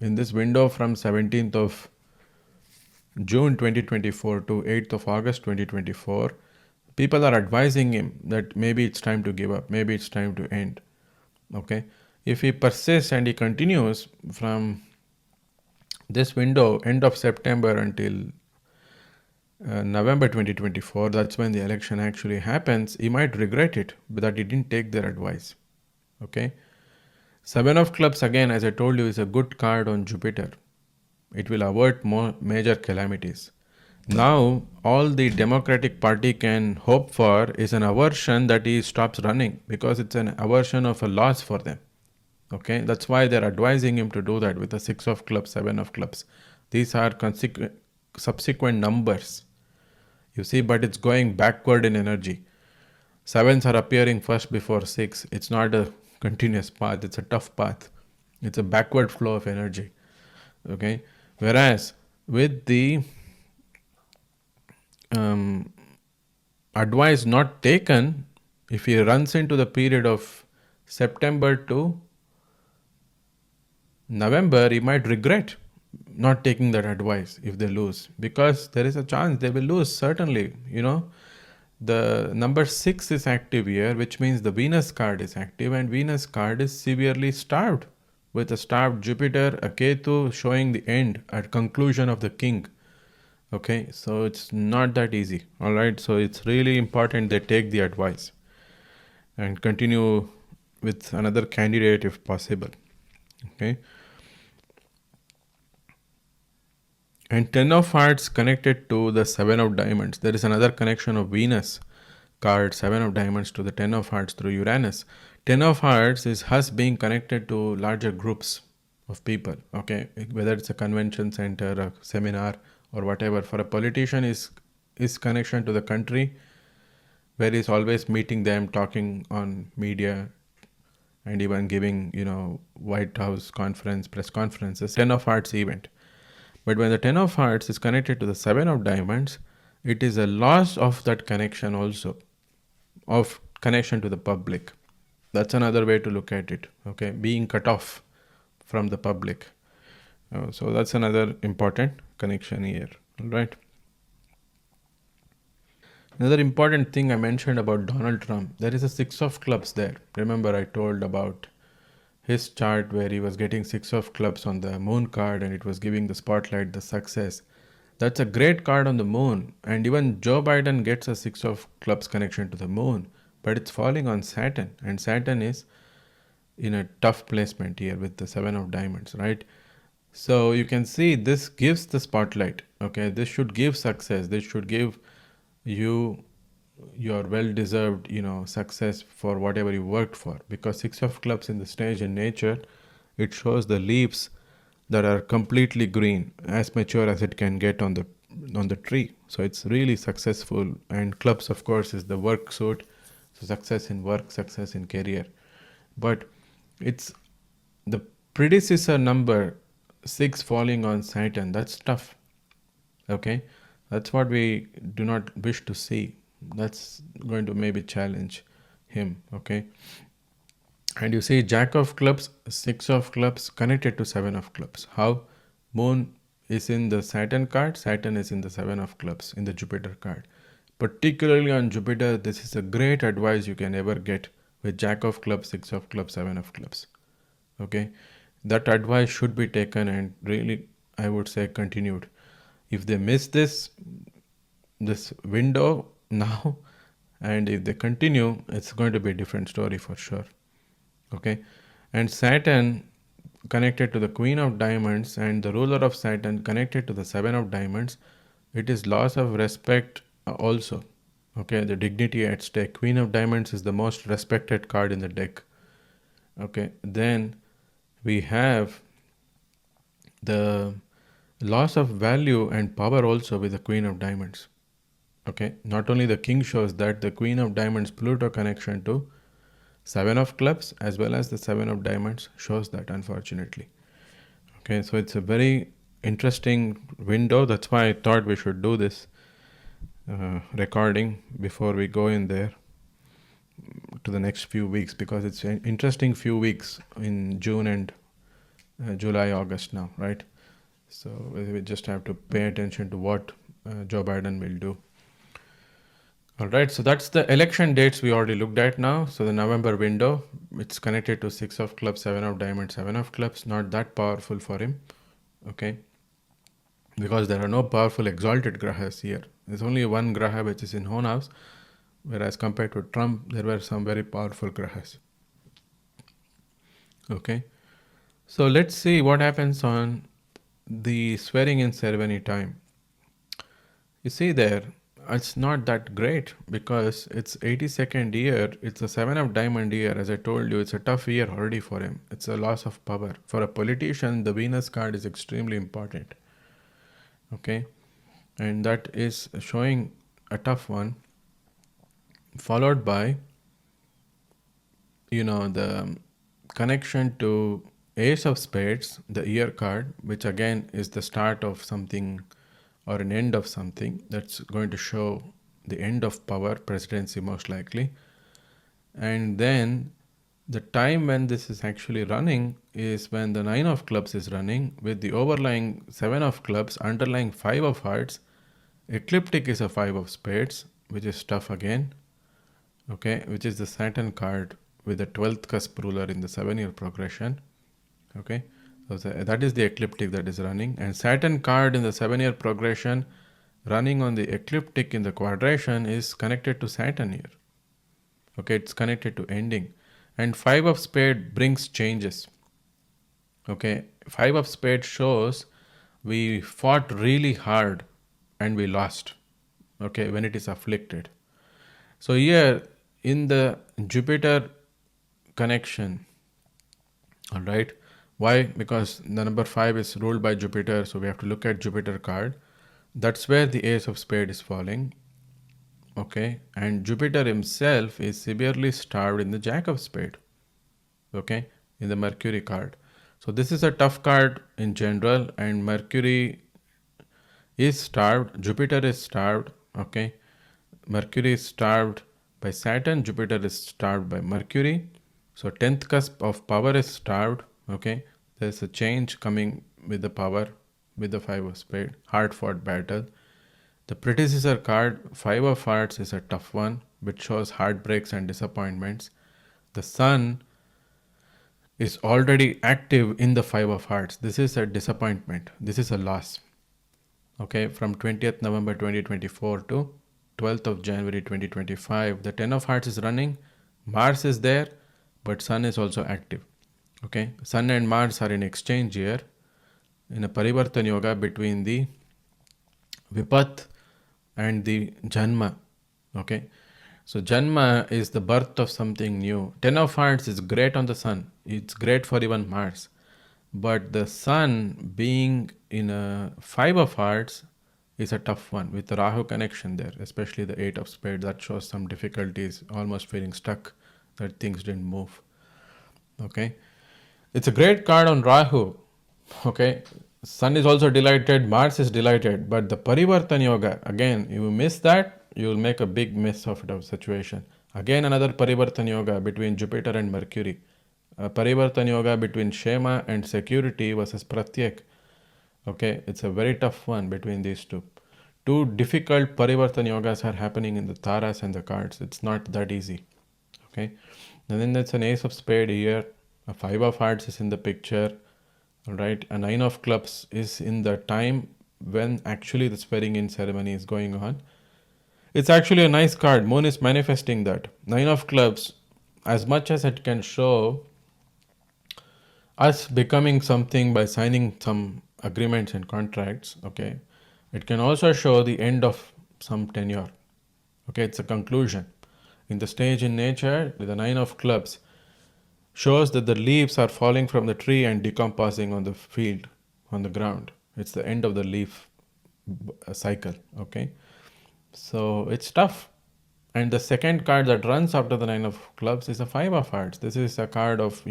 in this window from 17th of June 2024 to 8th of August 2024. People are advising him that maybe it's time to give up, maybe it's time to end. Okay, if he persists and he continues from this window, end of September until November 2024, that's when the election actually happens, he might regret it, but that he didn't take their advice. Okay, Seven of Clubs, again, as I told you, is a good card on Jupiter. It will avert more major calamities. Now, all the Democratic Party can hope for is an aversion that he stops running, because it's an aversion of a loss for them. Okay, that's why they're advising him to do that with the six of clubs, seven of clubs. These are subsequent numbers, you see, but it's going backward in energy. Sevens are appearing first before six. It's not a continuous path, it's a tough path. It's a backward flow of energy. Okay, whereas with the advice not taken, if he runs into the period of September to November, he might regret not taking that advice if they lose, because there is a chance they will lose, certainly. You know, the number 6 is active here, which means the Venus card is active, and Venus card is severely starved, with a starved Jupiter, a Ketu showing the end at conclusion of the king. Okay, so it's not that easy. All right, so it's really important they take the advice and continue with another candidate if possible. Okay, and 10 of hearts connected to the 7 of diamonds. There is another connection of Venus card, 7 of diamonds, to the 10 of hearts through Uranus. 10 of hearts is us being connected to larger groups of people. Okay, whether it's a convention center, a seminar, or whatever. For a politician, is connection to the country, where he's always meeting them, talking on media, and even giving, White House press conferences. 10 of hearts event. But when the 10 of hearts is connected to the 7 of diamonds, it is a loss of that connection also, of connection to the public. That's another way to look at it. Okay, being cut off from the public. So that's another important connection here. All right. Another important thing I mentioned about Donald Trump, there is a 6 of clubs there. Remember, I told about his chart where he was getting 6 of clubs on the moon card, and it was giving the spotlight, the success. That's a great card on the moon. And even Joe Biden gets a 6 of clubs connection to the moon, but it's falling on Saturn, and Saturn is in a tough placement here with the 7 of diamonds, right? So you can see this gives the spotlight. Okay, this should give success. This should give you your well-deserved, success for whatever you worked for. Because 6 of clubs in the stage in nature, it shows the leaves that are completely green, as mature as it can get on the tree. So it's really successful. And clubs, of course, is the work suit. So success in work, success in career. But it's the predecessor number 6 falling on Saturn. That's tough. Okay, that's what we do not wish to see. That's going to maybe challenge him. Okay, and you see Jack of clubs, 6 of clubs connected to 7 of clubs. How? Moon is in the Saturn card, Saturn is in the 7 of clubs in the Jupiter card. Particularly on Jupiter, this is a great advice you can ever get with Jack of clubs, Six of clubs, Seven of clubs. Okay, that advice should be taken and really, I would say, continued. If they miss this window now, and if they continue, it's going to be a different story for sure. Okay, and Saturn connected to the Queen of Diamonds and the ruler of Saturn connected to the Seven of Diamonds, it is loss of respect also. Okay, the dignity at stake. Queen of Diamonds is the most respected card in the deck. Okay, then we have the loss of value and power also with the Queen of Diamonds. Okay, not only the king shows that, the Queen of Diamonds Pluto connection to Seven of clubs as well as the Seven of Diamonds shows that, unfortunately. Okay, so it's a very interesting window. That's why I thought we should do this recording before we go in there to the next few weeks, because it's an interesting few weeks in June and July, August now, right? So we just have to pay attention to what Joe Biden will do. All right, so that's the election dates we already looked at now. So the November window, it's connected to Six of clubs, Seven of diamonds, Seven of clubs. Not that powerful for him, okay? Because there are no powerful exalted grahas here. There's only one graha which is in own house, whereas compared to Trump, there were some very powerful grahas. Okay, so let's see what happens on the swearing in ceremony time. You see there, it's not that great because it's 82nd year. It's a Seven of diamond year. As I told you, it's a tough year already for him. It's a loss of power. For a politician, the Venus card is extremely important. Okay, and that is showing a tough one, followed by the connection to Ace of Spades, the year card, which again is the start of something or an end of something. That's going to show the end of power, presidency most likely. And then the time when this is actually running is when the Nine of Clubs is running with the overlying Seven of Clubs, underlying Five of Hearts. Ecliptic is a Five of Spades, which is tough again, okay, which is the Saturn card with the 12th cusp ruler in the 7-year progression. Okay, so that is the ecliptic that is running, and Saturn card in the 7-year progression running on the ecliptic in the quadration is connected to Saturn here. Okay, it's connected to ending, and Five of Spade brings changes. Okay, Five of Spade shows we fought really hard and we lost. Okay, when it is afflicted. So here in the Jupiter connection, all right, why? Because the number 5 is ruled by Jupiter, so we have to look at Jupiter card. That's where the Ace of Spade is falling. Okay, and Jupiter himself is severely starved in the Jack of Spade. Okay, in the Mercury card. So this is a tough card in general, and Mercury is starved, Jupiter is starved. Okay, Mercury is starved by Saturn, Jupiter is starved by Mercury. So 10th cusp of power is starved. Okay, there's a change coming with the power, with the Five of Spades, hard fought battle. The predecessor card, Five of Hearts, is a tough one, which shows heartbreaks and disappointments. The Sun is already active in the Five of Hearts. This is a disappointment. This is a loss. Okay, from 20th November 2024 to 12th of January 2025, the 10 of Hearts is running. Mars is there, but Sun is also active. Okay, Sun and Mars are in exchange here in a Parivartan Yoga between the Vipat and the Janma. Okay, so Janma is the birth of something new. 10 of Hearts is great on the Sun. It's great for even Mars. But the Sun being in a Five of Hearts is a tough one with the Rahu connection there, especially the Eight of Spades. That shows some difficulties, almost feeling stuck, that things didn't move. Okay, it's a great card on Rahu. Okay, Sun is also delighted, Mars is delighted, but the Parivartan Yoga, again, you miss that, you will make a big miss of the situation. Again, another Parivartan Yoga between Jupiter and Mercury. A Parivartan Yoga between Shema and security versus Pratyek. Okay, it's a very tough one between these two. Two difficult Parivartan Yogas are happening in the Taras and the cards. It's not that easy. Okay, And then that's an ace of spade here. A five of hearts is in the picture. All right. A nine of clubs is in the time when actually the swearing in ceremony is going on. It's actually a nice card. Moon is manifesting that. Nine of clubs, as much as it can show us becoming something by signing some agreements and contracts, okay, it can also show the end of some tenure. Okay, it's a conclusion. In the stage in nature, the nine of clubs shows that the leaves are falling from the tree and decomposing on the field, on the ground. It's the end of the leaf cycle, okay? So it's tough. And the second card that runs after the nine of clubs is a five of hearts. This is a card of,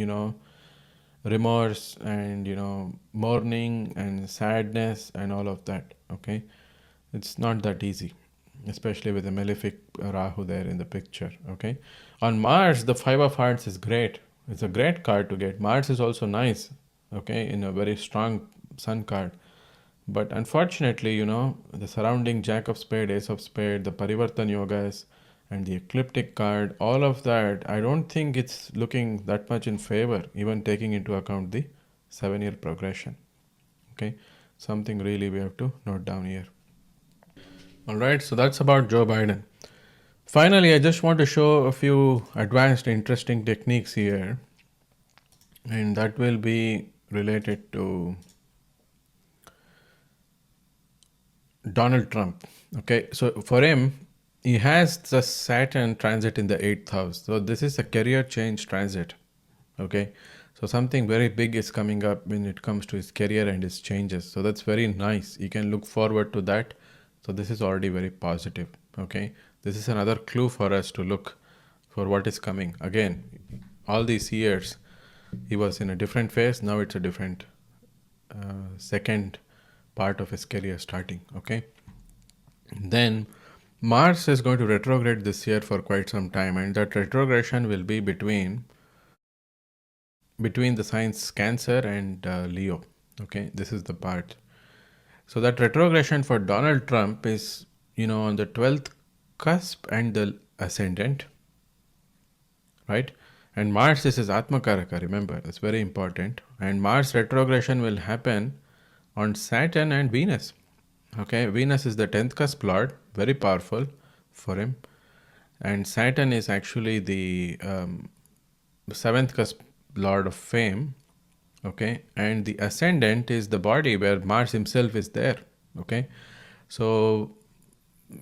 remorse and, mourning and sadness and all of that, okay? It's not that easy, especially with the malefic Rahu there in the picture, okay? On Mars, the five of hearts is great. It's a great card to get. Mars is also nice, okay, in a very strong sun card. But unfortunately, the surrounding Jack of Spade, Ace of Spade, the Parivartan Yogas, and the Ecliptic card, all of that, I don't think it's looking that much in favor, even taking into account the 7-year progression. Okay, something really we have to note down here. All right, so that's about Joe Biden. Finally, I just want to show a few advanced, interesting techniques here, and that will be related to Donald Trump. Okay, so for him, he has the Saturn transit in the 8th house. So this is a career change transit. Okay, so something very big is coming up when it comes to his career and his changes. So that's very nice. You can look forward to that. So this is already very positive. Okay, this is another clue for us to look for what is coming. Again, all these years, he was in a different phase. Now it's a different second part of his career starting. Okay, then Mars is going to retrograde this year for quite some time, and that retrogression will be between the signs Cancer and Leo. Okay, this is the part. So that retrogression for Donald Trump is, on the 12th cusp and the ascendant, right? And Mars is his Atmakaraka, remember, that's very important. And Mars retrogression will happen on Saturn and Venus. Okay, Venus is the 10th cusp lord, very powerful for him. And Saturn is actually the 7th cusp lord of fame. Okay, and the ascendant is the body where Mars himself is there. Okay, so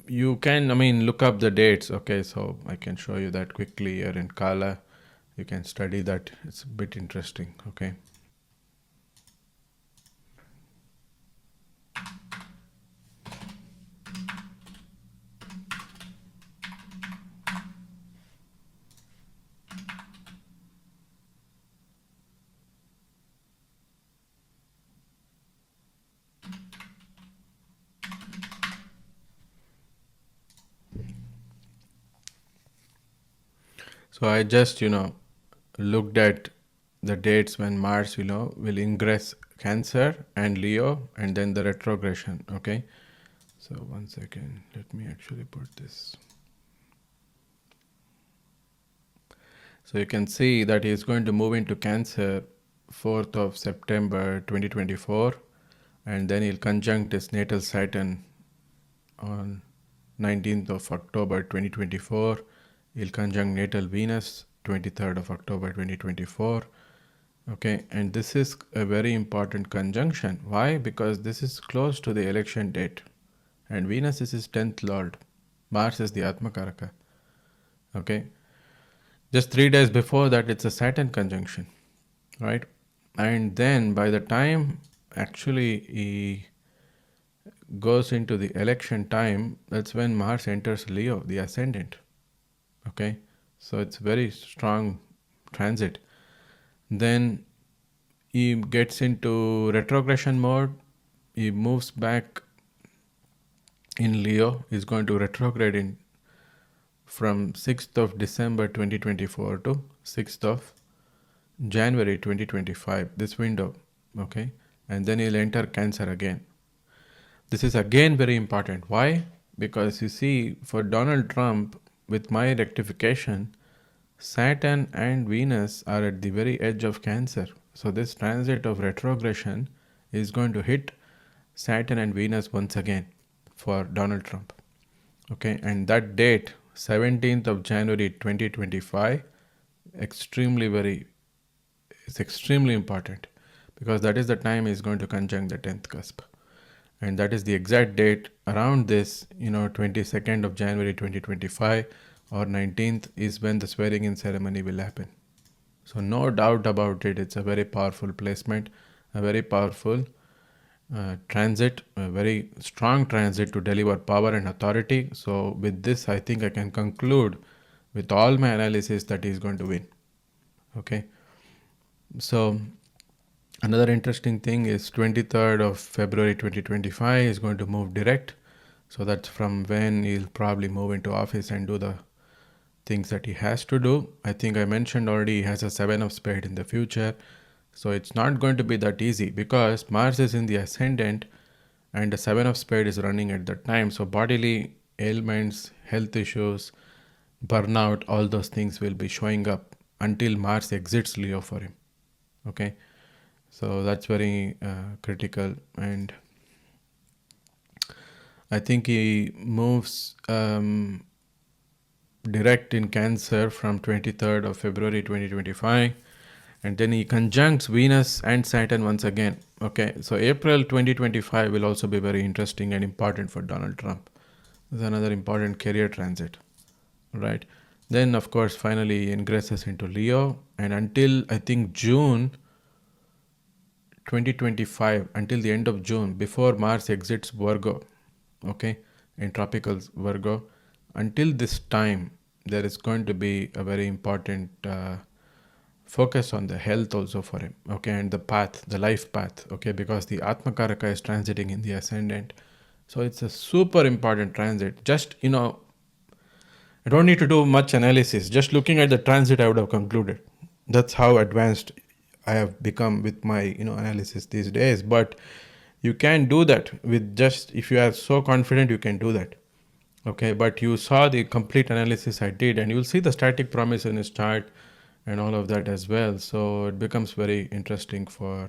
you can, look up the dates. Okay, so I can show you that quickly here in Kala. You can study that. It's a bit interesting. Okay. So I just, looked at the dates when Mars, will ingress Cancer and Leo and then the retrogression. Okay. So 1 second, let me actually put this. So you can see that he is going to move into Cancer 4th of September 2024, and then he'll conjunct his natal Saturn on 19th of October 2024. He'll conjunct natal Venus 23rd of October 2024. Okay, and this is a very important conjunction. Why? Because this is close to the election date, and Venus is his 10th lord. Mars is the Atmakaraka. Okay, just 3 days before that, it's a Saturn conjunction, right? And then by the time actually he goes into the election time, that's when Mars enters Leo, the ascendant. Okay, so it's very strong transit. Then he gets into retrogression mode. He moves back in Leo. He's going to retrograde in from 6th of December 2024 to 6th of January 2025, this window. Okay, and then he'll enter Cancer again. This is again very important. Why? Because you see, for Donald Trump, with my rectification, Saturn and Venus are at the very edge of Cancer. So this transit of retrogression is going to hit Saturn and Venus once again for Donald Trump. Okay, and that date, 17th of January 2025, it's extremely important, because that is the time he's going to conjunct the 10th cusp. And that is the exact date around this, 22nd of January 2025 or 19th is when the swearing in ceremony will happen. So no doubt about it, it's a very powerful placement, a very powerful transit, a very strong transit to deliver power and authority. So with this, I think I can conclude with all my analysis that he is going to win. Okay. So another interesting thing is 23rd of February 2025 is going to move direct. So that's from when he'll probably move into office and do the things that he has to do. I think I mentioned already he has a 7 of spade in the future. So it's not going to be that easy, because Mars is in the ascendant and the 7 of spade is running at that time. So bodily ailments, health issues, burnout, all those things will be showing up until Mars exits Leo for him. Okay. So that's very critical. And I think he moves direct in Cancer from 23rd of February 2025, and then he conjuncts Venus and Saturn once again. Okay, so April 2025 will also be very interesting and important for Donald Trump. It's another important career transit, right? Then, of course, finally he ingresses into Leo, and until I think June 2025, until the end of June, before Mars exits Virgo, okay, in tropical Virgo, until this time, there is going to be a very important focus on the health also for him, okay, and the path, the life path, okay, because the Atma Karaka is transiting in the ascendant. So it's a super important transit. Just, I don't need to do much analysis. Just looking at the transit, I would have concluded. That's how advanced I have become with my, analysis these days. But you can do that with just, if you are so confident, you can do that. Okay, but you saw the complete analysis I did, and you'll see the static promise in his chart and all of that as well. So it becomes very interesting for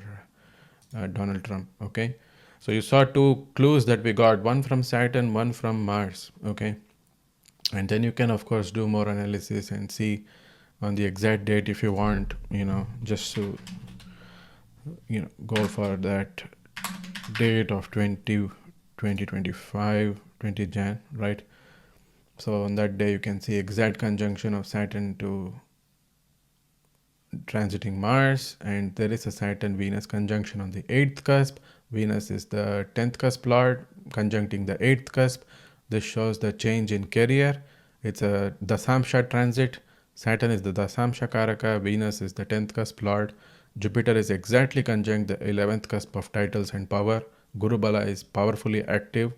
Donald Trump. Okay, so you saw two clues that we got, one from Saturn, one from Mars. Okay, and then you can of course do more analysis and see on the exact date if you want, just to go for that date of 2025 20 Jan, right? So on that day you can see exact conjunction of Saturn to transiting Mars, and there is a Saturn Venus conjunction on the 8th cusp. Venus is the 10th cusp lord conjuncting the 8th cusp. This shows the change in career. It's a Dasamsha transit. Saturn is the Dasamsha Karaka, Venus is the 10th cusp lord. Jupiter is exactly conjunct the 11th cusp of titles and power. Guru Bala is powerfully active.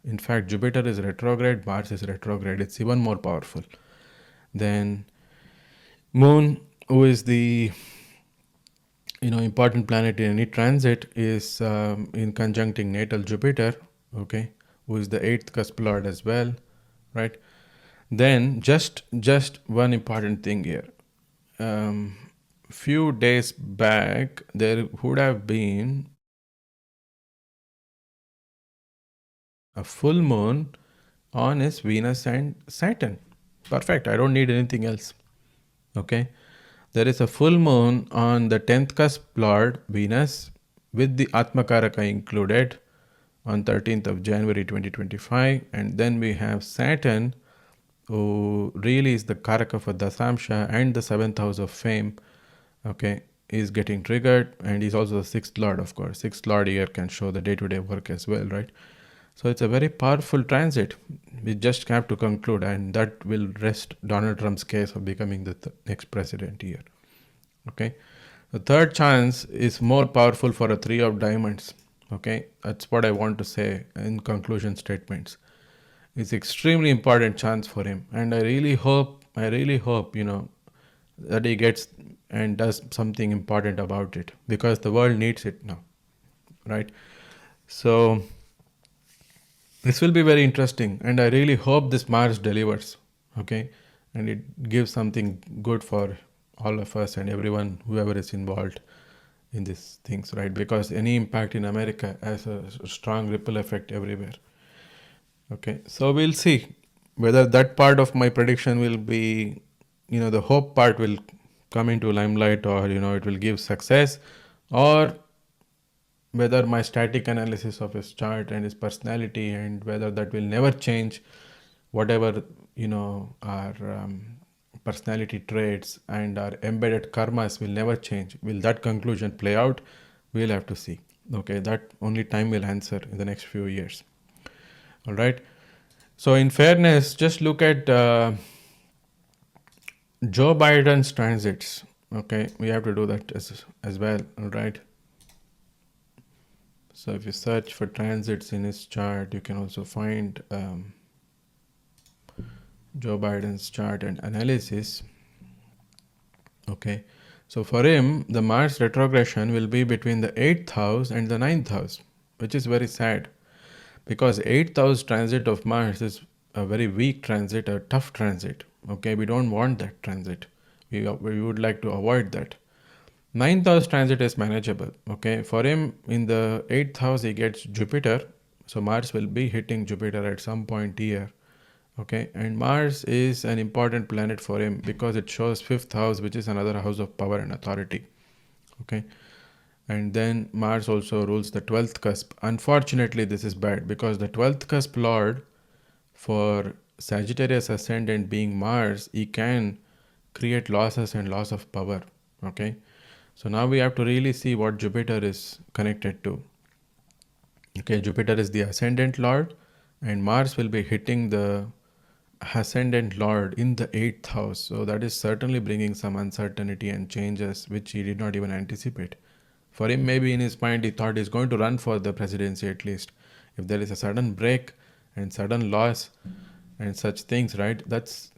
In fact, Jupiter is retrograde, Mars is retrograde. It's even more powerful. Then Moon, who is the important planet in any transit, is in conjuncting natal Jupiter, okay, who is the 8th cusp lord as well, right? Then just one important thing here. Few days back there would have been a full moon on his Venus and Saturn. Perfect, I don't need anything else. Okay, there is a full moon on the 10th cusp lord Venus with the Atmakaraka included on 13th of January 2025, and then we have Saturn, who really is the Karaka for Dasamsha and the 7th house of fame, okay, is getting triggered, and he's also the 6th lord, of course. 6th lord here can show the day-to-day work as well, right? So it's a very powerful transit. We just have to conclude, and that will rest Donald Trump's case of becoming the next president here. Okay. The third chance is more powerful for a 3 of diamonds. Okay. That's what I want to say in conclusion statements. It's extremely important chance for him. And I really hope, that he gets and does something important about it, because the world needs it now. Right. So this will be very interesting, and I really hope this Mars delivers. Okay, and it gives something good for all of us and everyone, whoever is involved in these things, right? Because any impact in America has a strong ripple effect everywhere. Okay, so we'll see whether that part of my prediction will be, the hope part will come into limelight, or it will give success, or whether my static analysis of his chart and his personality, and whether that will never change, whatever our personality traits and our embedded karmas will never change. Will that conclusion play out? We'll have to see. Okay, that only time will answer in the next few years. All right. So in fairness, just look at Joe Biden's transits. Okay, we have to do that as well. All right. So if you search for transits in his chart, you can also find Joe Biden's chart and analysis. Okay, so for him, the Mars retrogression will be between the 8th house and the 9th house, which is very sad, because 8th house transit of Mars is a very weak transit, a tough transit. Okay, we don't want that transit. We would like to avoid that. 9th house transit is manageable. Okay, for him in the 8th house he gets Jupiter, so Mars will be hitting Jupiter at some point here. Okay, and Mars is an important planet for him because it shows 5th house, which is another house of power and authority. Okay, and then Mars also rules the 12th cusp. Unfortunately, this is bad because the 12th cusp lord for Sagittarius ascendant being Mars, he can create losses and loss of power. Okay, so now we have to really see what Jupiter is connected to. Okay, Jupiter is the ascendant lord, and Mars will be hitting the ascendant lord in the 8th house. So that is certainly bringing some uncertainty and changes which he did not even anticipate. For him, maybe in his mind he thought he's going to run for the presidency at least. If there is a sudden break and sudden loss and such things, right, that's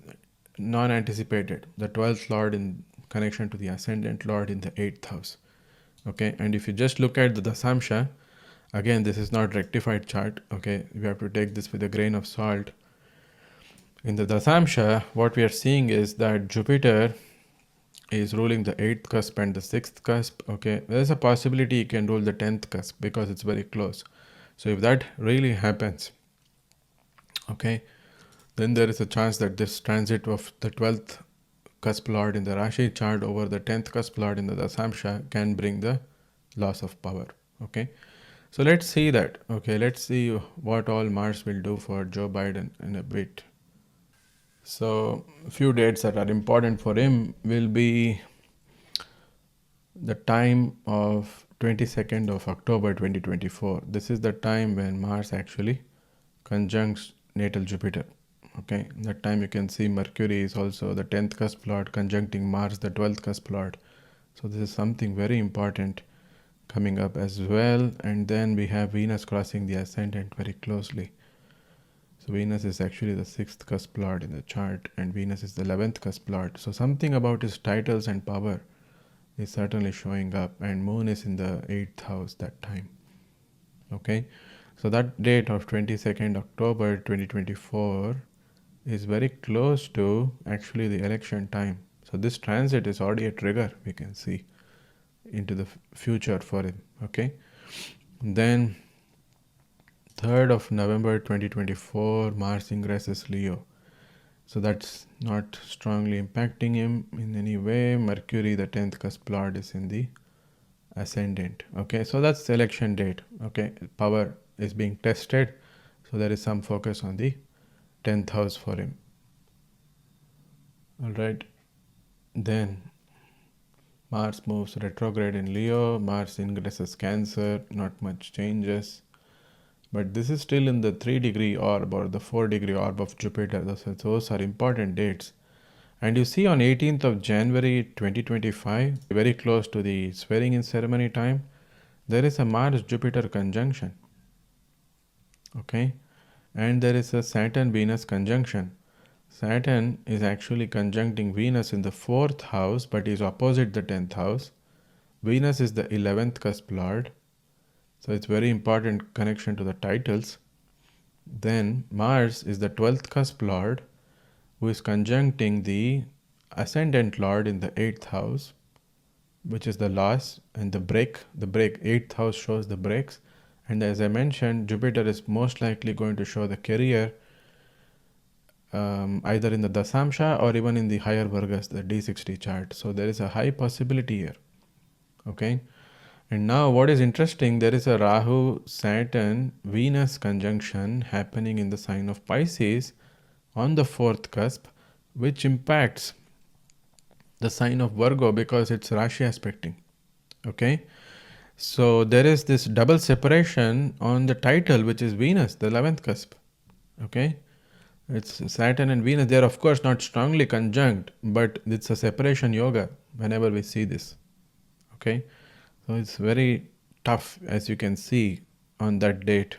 non-anticipated. The 12th lord in connection to the ascendant lord in the 8th house. Okay, and if you just look at the Dasamsha, again, this is not rectified chart. Okay, we have to take this with a grain of salt. In the Dasamsha, what we are seeing is that Jupiter is ruling the 8th cusp and the 6th cusp. Okay, there's a possibility he can rule the 10th cusp because it's very close. So if that really happens, okay, then there is a chance that this transit of the 12th cusp lord in the Rashi chart over the 10th cusp lord in the Dasamsha can bring the loss of power. Okay, so let's see that. Okay, let's see what all Mars will do for Joe Biden in a bit. So a few dates that are important for him will be the time of 22nd of October 2024. This is the time when Mars actually conjuncts natal Jupiter. Okay, that time you can see Mercury is also the 10th cusp lord conjuncting Mars, the 12th cusp lord. So this is something very important coming up as well. And then we have Venus crossing the ascendant very closely. So Venus is actually the 6th cusp lord in the chart, and Venus is the 11th cusp lord. So something about his titles and power is certainly showing up, and Moon is in the 8th house that time. Okay, so that date of 22nd October 2024 is very close to actually the election time. So this transit is already a trigger, we can see, into the future for him. Okay, then 3rd of November 2024, Mars ingresses Leo. So that's not strongly impacting him in any way. Mercury, the 10th cusp lord, is in the ascendant. Okay, so that's the election date. Okay, power is being tested. So there is some focus on the 10th house for him. All right, then Mars moves retrograde in Leo. Mars ingresses Cancer. Not much changes. But this is still in the 3-degree orb or the 4-degree orb of Jupiter. Those are important dates. And you see on 18th of January 2025, very close to the swearing in ceremony time, there is a Mars-Jupiter conjunction. Okay. And there is a Saturn-Venus conjunction. Saturn is actually conjuncting Venus in the 4th house, but is opposite the 10th house. Venus is the 11th cusp lord. So it's very important connection to the titles. Then Mars is the 12th cusp lord, who is conjuncting the ascendant lord in the 8th house, which is the loss and the break. The break, 8th house shows the breaks. And as I mentioned, Jupiter is most likely going to show the career either in the Dasamsha or even in the higher Vargas, the D60 chart. So there is a high possibility here. Okay. And now what is interesting, there is a Rahu, Saturn, Venus conjunction happening in the sign of Pisces on the 4th cusp, which impacts the sign of Virgo because it's Rashi aspecting. Okay. So there is this double separation on the title, which is Venus, the 11th cusp. Okay. It's Saturn and Venus. They are of course not strongly conjunct, but it's a separation yoga whenever we see this. Okay. So it's very tough, as you can see on that date.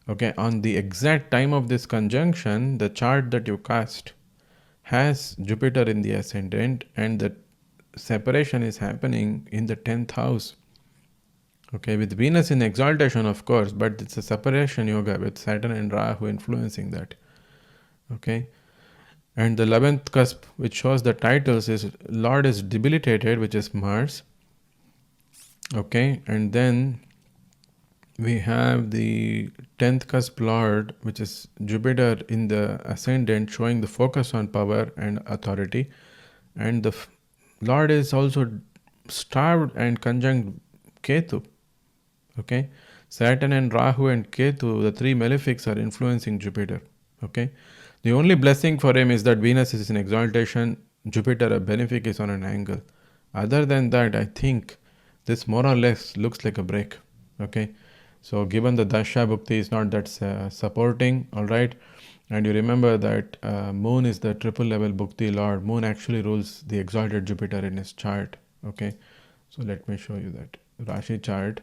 Okay. On the exact time of this conjunction, the chart that you cast has Jupiter in the ascendant, and the separation is happening in the 10th house. Okay, with Venus in exaltation, of course, but it's a separation yoga with Saturn and Rahu influencing that. Okay, and the 11th cusp, which shows the titles, is Lord is debilitated, which is Mars. Okay, and then we have the 10th cusp Lord, which is Jupiter in the ascendant, showing the focus on power and authority. And the Lord is also starved and conjunct Ketu. Okay, Saturn and Rahu and Ketu, the three malefics, are influencing Jupiter. Okay, the only blessing for him is that Venus is in exaltation, Jupiter, a benefic, is on an angle. Other than that, I think this more or less looks like a break. Okay, so given the Dasha Bhukti is not that supporting, all right, and you remember that Moon is the triple level Bhukti Lord. Moon actually rules the exalted Jupiter in his chart. Okay, so let me show you that Rashi chart.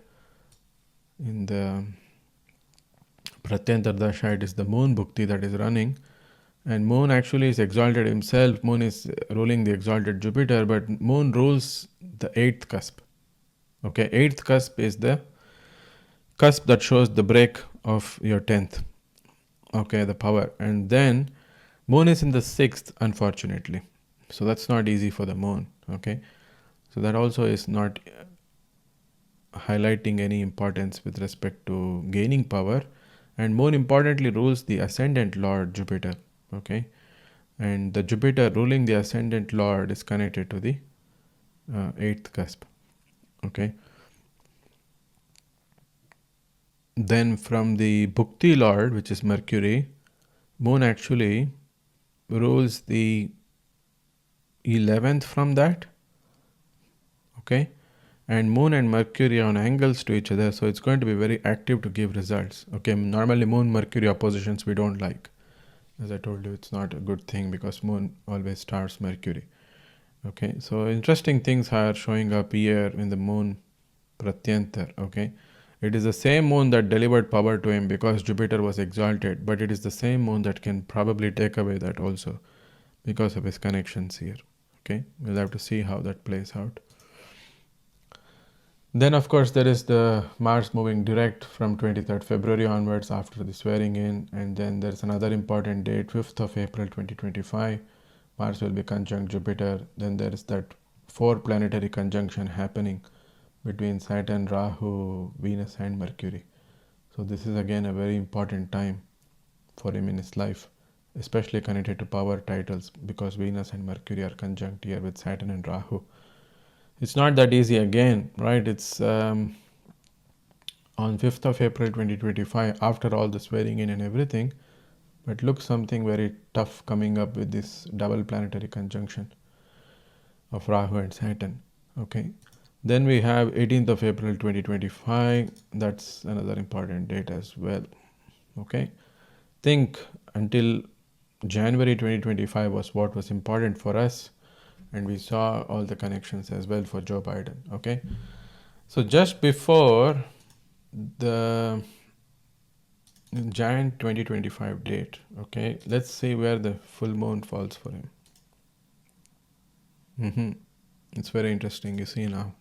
In the Pratyantar Dasha, it is the Moon Bhukti that is running, and Moon actually is exalted himself. Moon is ruling the exalted Jupiter, but Moon rules the 8th cusp. Okay, 8th cusp is the cusp that shows the break of your 10th. Okay, the power. And then Moon is in the 6th, unfortunately. So that's not easy for the Moon. Okay, so that also is not highlighting any importance with respect to gaining power. And more importantly, rules the ascendant Lord Jupiter. Okay, and the Jupiter ruling the ascendant Lord is connected to the 8th cusp. Okay, then from the Bhukti Lord, which is Mercury, Moon actually rules the 11th from that. Okay, and Moon and Mercury are on angles to each other, so it's going to be very active to give results. Okay, normally Moon Mercury oppositions we don't like. As I told you, it's not a good thing because Moon always stars Mercury. Okay, so interesting things are showing up here in the Moon Pratyantar. Okay, it is the same Moon that delivered power to him because Jupiter was exalted, but it is the same Moon that can probably take away that also because of his connections here. Okay, we'll have to see how that plays out. Then of course there is the Mars moving direct from 23rd February onwards after the swearing in, and then there's another important date, 5th of April 2025. Mars will be conjunct Jupiter. Then there is that 4 planetary conjunction happening between Saturn, Rahu, Venus and Mercury. So this is again a very important time for him in his life, especially connected to power titles because Venus and Mercury are conjunct here with Saturn and Rahu. It's not that easy again, right? It's on 5th of April 2025 after all the swearing in and everything, but looks something very tough coming up with this double planetary conjunction of Rahu and Saturn. Okay, then we have 18th of April 2025. That's another important date as well. Okay, think until January 2025 was what was important for us, and we saw all the connections as well for Joe Biden. Okay, so just before the Jan 2025 date, okay, let's see where the full moon falls for him. It's very interesting, you see now.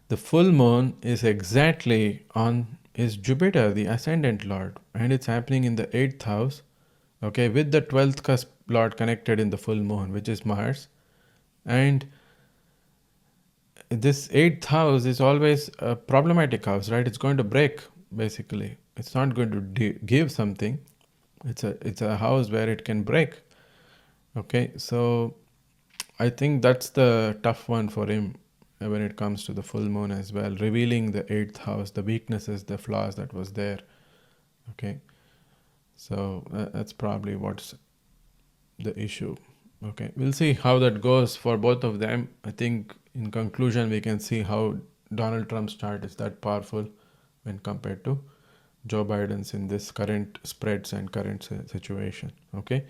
The full moon is exactly on is Jupiter, the ascendant lord, and it's happening in the 8th house, okay, with the 12th cusp lord connected in the full moon, which is Mars. And this 8th house is always a problematic house, right? It's going to break, basically. It's not going to give something. It's a house where it can break. Okay, so I think that's the tough one for him when it comes to the full moon as well, revealing the 8th house, the weaknesses, the flaws that was there. Okay, so that's probably what's the issue. Okay, we'll see how that goes for both of them. I think in conclusion, we can see how Donald Trump's chart is that powerful when compared to Joe Biden's in this current spreads and current situation. Okay,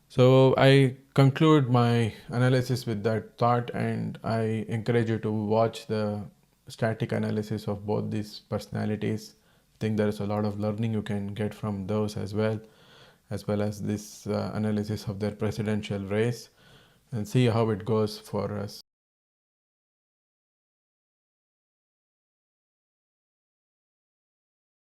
so I conclude my analysis with that thought, and I encourage you to watch the static analysis of both these personalities. I think there is a lot of learning you can get from those as well as this analysis of their presidential race, and see how it goes for us.